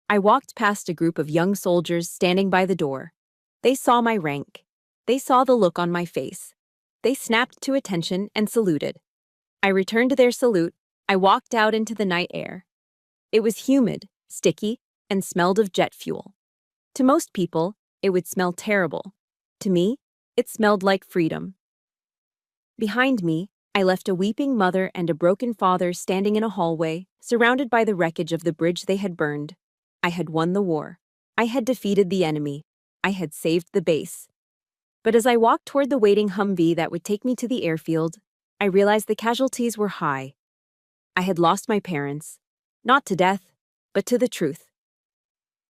[SPEAKER 1] I walked past a group of young soldiers standing by the door. They saw my rank. They saw the look on my face. They snapped to attention and saluted. I returned their salute. I walked out into the night air. It was humid, sticky, and smelled of jet fuel. To most people, it would smell terrible. To me, it smelled like freedom. Behind me, I left a weeping mother and a broken father standing in a hallway, surrounded by the wreckage of the bridge they had burned. I had won the war. I had defeated the enemy. I had saved the base. But as I walked toward the waiting Humvee that would take me to the airfield, I realized the casualties were high. I had lost my parents, not to death, but to the truth.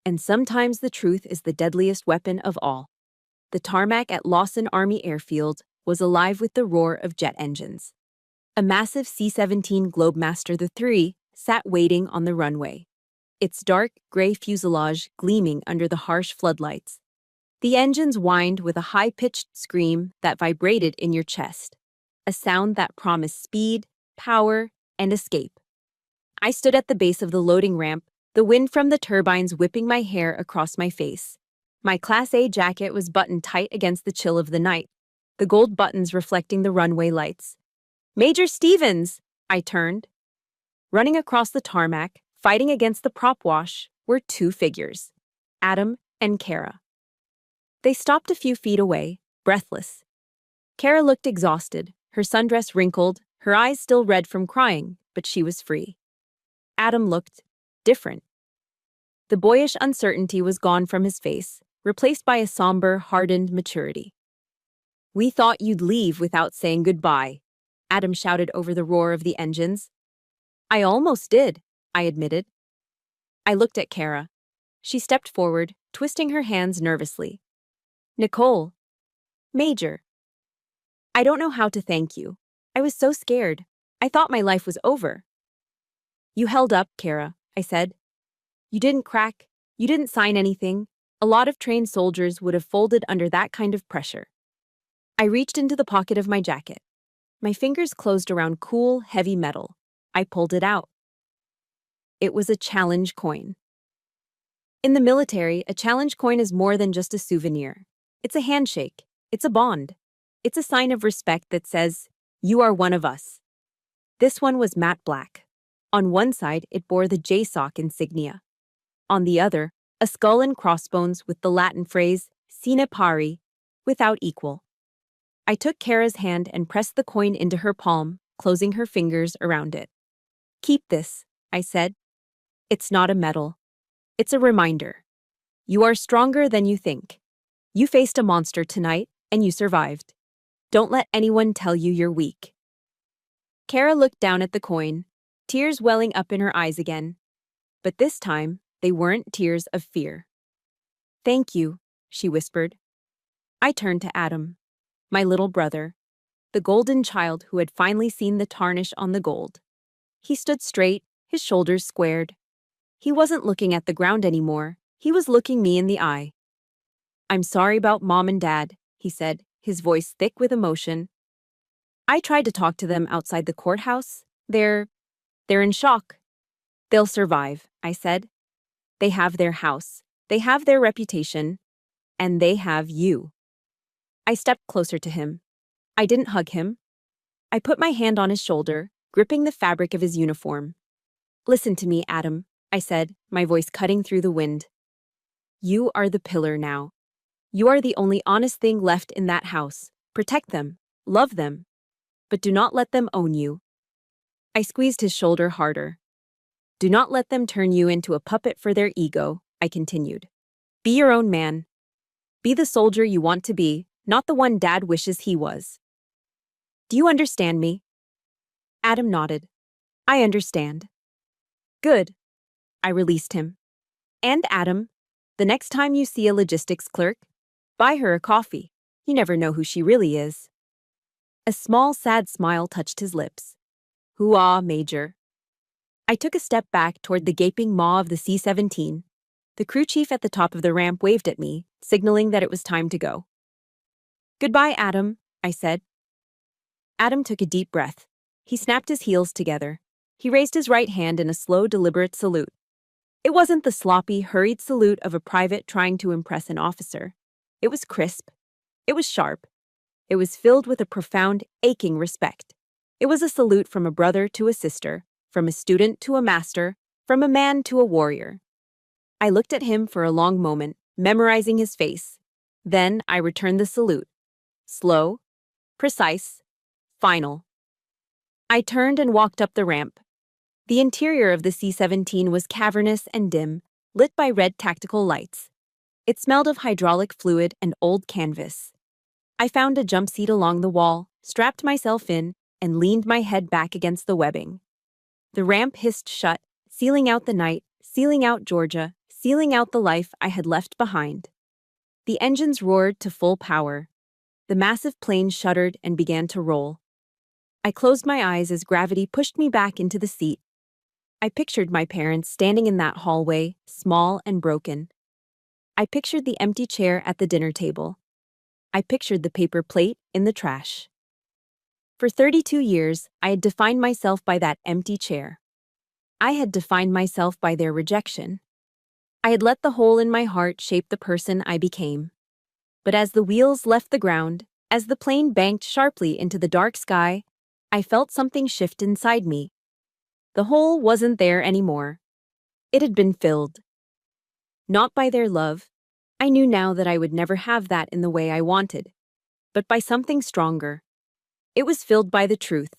[SPEAKER 1] And sometimes the truth is the deadliest weapon of all. The tarmac at Lawson Army Airfield was alive with the roar of jet engines. A massive C-17 Globemaster III sat waiting on the runway, its dark gray fuselage gleaming under the harsh floodlights. The engines whined with a high-pitched scream that vibrated in your chest, a sound that promised speed, power, and escape. I stood at the base of the loading ramp, the wind from the turbines whipping my hair across my face. My Class A jacket was buttoned tight against the chill of the night, the gold buttons reflecting the runway lights. Major Stevens! I turned. Running across the tarmac, fighting against the prop wash, were 2 figures, Adam and Kara. They stopped a few feet away, breathless. Kara looked exhausted, her sundress wrinkled, her eyes still red from crying, but she was free. Adam looked different. The boyish uncertainty was gone from his face, replaced by a somber, hardened maturity. We thought you'd leave without saying goodbye, Adam shouted over the roar of the engines. I almost did, I admitted. I looked at Kara. She stepped forward, twisting her hands nervously. Nicole. Major. I don't know how to thank you. I was so scared. I thought my life was over. You held up, Kara, I said. You didn't crack. You didn't sign anything. A lot of trained soldiers would have folded under that kind of pressure. I reached into the pocket of my jacket. My fingers closed around cool, heavy metal. I pulled it out. It was a challenge coin. In the military, a challenge coin is more than just a souvenir. It's a handshake. It's a bond. It's a sign of respect that says, you are one of us. This one was matte black. On one side, it bore the JSOC insignia. On the other, a skull and crossbones with the Latin phrase, sine pari, without equal. I took Kara's hand and pressed the coin into her palm, closing her fingers around it. Keep this, I said. It's not a medal. It's a reminder. You are stronger than you think. You faced a monster tonight, and you survived. Don't let anyone tell you you're weak. Kara looked down at the coin, tears welling up in her eyes again. But this time, they weren't tears of fear. Thank you, she whispered. I turned to Adam, my little brother, the golden child who had finally seen the tarnish on the gold. He stood straight, his shoulders squared. He wasn't looking at the ground anymore. He was looking me in the eye. I'm sorry about Mom and Dad, he said, his voice thick with emotion. I tried to talk to them outside the courthouse. They're in shock. They'll survive, I said. They have their house. They have their reputation. And they have you. I stepped closer to him. I didn't hug him. I put my hand on his shoulder, gripping the fabric of his uniform. Listen to me, Adam, I said, my voice cutting through the wind. You are the pillar now. You are the only honest thing left in that house. Protect them. Love them. But do not let them own you. I squeezed his shoulder harder. Do not let them turn you into a puppet for their ego, I continued. Be your own man. Be the soldier you want to be, not the one Dad wishes he was. Do you understand me? Adam nodded. I understand. Good. I released him. And Adam, the next time you see a logistics clerk, buy her a coffee. You never know who she really is. A small, sad smile touched his lips. Hoo-ah, Major. I took a step back toward the gaping maw of the C-17. The crew chief at the top of the ramp waved at me, signaling that it was time to go. Goodbye, Adam, I said. Adam took a deep breath. He snapped his heels together. He raised his right hand in a slow, deliberate salute. It wasn't the sloppy, hurried salute of a private trying to impress an officer. It was crisp. It was sharp. It was filled with a profound, aching respect. It was a salute from a brother to a sister, from a student to a master, from a man to a warrior. I looked at him for a long moment, memorizing his face. Then I returned the salute. Slow, precise, final. I turned and walked up the ramp. The interior of the C-17 was cavernous and dim, lit by red tactical lights. It smelled of hydraulic fluid and old canvas. I found a jump seat along the wall, strapped myself in, and leaned my head back against the webbing. The ramp hissed shut, sealing out the night, sealing out Georgia, sealing out the life I had left behind. The engines roared to full power. The massive plane shuddered and began to roll. I closed my eyes as gravity pushed me back into the seat. I pictured my parents standing in that hallway, small and broken. I pictured the empty chair at the dinner table. I pictured the paper plate in the trash. For 32 years, I had defined myself by that empty chair. I had defined myself by their rejection. I had let the hole in my heart shape the person I became. But as the wheels left the ground, as the plane banked sharply into the dark sky, I felt something shift inside me. The hole wasn't there anymore. It had been filled. Not by their love. I knew now that I would never have that in the way I wanted. But by something stronger. It was filled by the truth.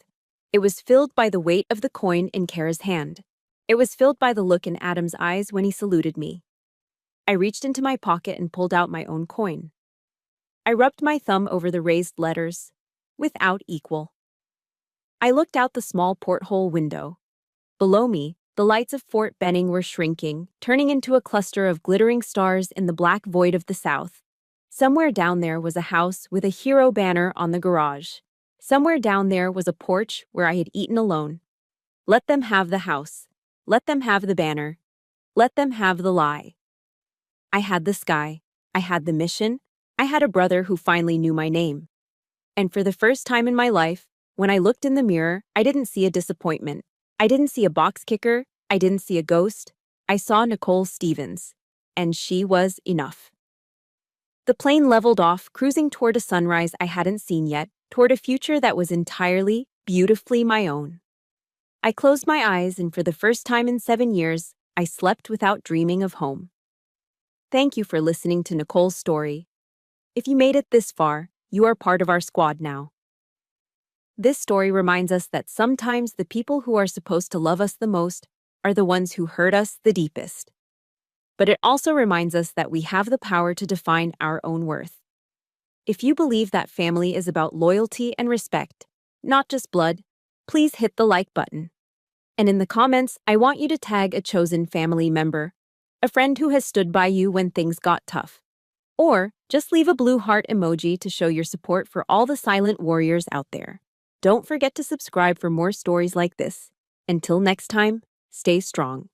[SPEAKER 1] It was filled by the weight of the coin in Kara's hand. It was filled by the look in Adam's eyes when he saluted me. I reached into my pocket and pulled out my own coin. I rubbed my thumb over the raised letters. Without equal. I looked out the small porthole window. Below me, The lights of Fort Benning were shrinking, turning into a cluster of glittering stars in the black void of the south. Somewhere down there was a house with a hero banner on the garage. Somewhere down there was a porch where I had eaten alone. Let them have the house. Let them have the banner. Let them have the lie. I had the sky. I had the mission. I had a brother who finally knew my name. And for the first time in my life, when I looked in the mirror, I didn't see a disappointment. I didn't see a box kicker. I didn't see a ghost. I saw Nicole Stevens. And she was enough. The plane leveled off, cruising toward a sunrise I hadn't seen yet, toward a future that was entirely, beautifully my own. I closed my eyes, and for the first time in 7 years, I slept without dreaming of home. Thank you for listening to Nicole's story. If you made it this far, you are part of our squad now. This story reminds us that sometimes the people who are supposed to love us the most are the ones who hurt us the deepest. But it also reminds us that we have the power to define our own worth. If you believe that family is about loyalty and respect, not just blood, please hit the like button. And in the comments, I want you to tag a chosen family member, a friend who has stood by you when things got tough. Or just leave a blue heart emoji to show your support for all the silent warriors out there. Don't forget to subscribe for more stories like this. Until next time, stay strong.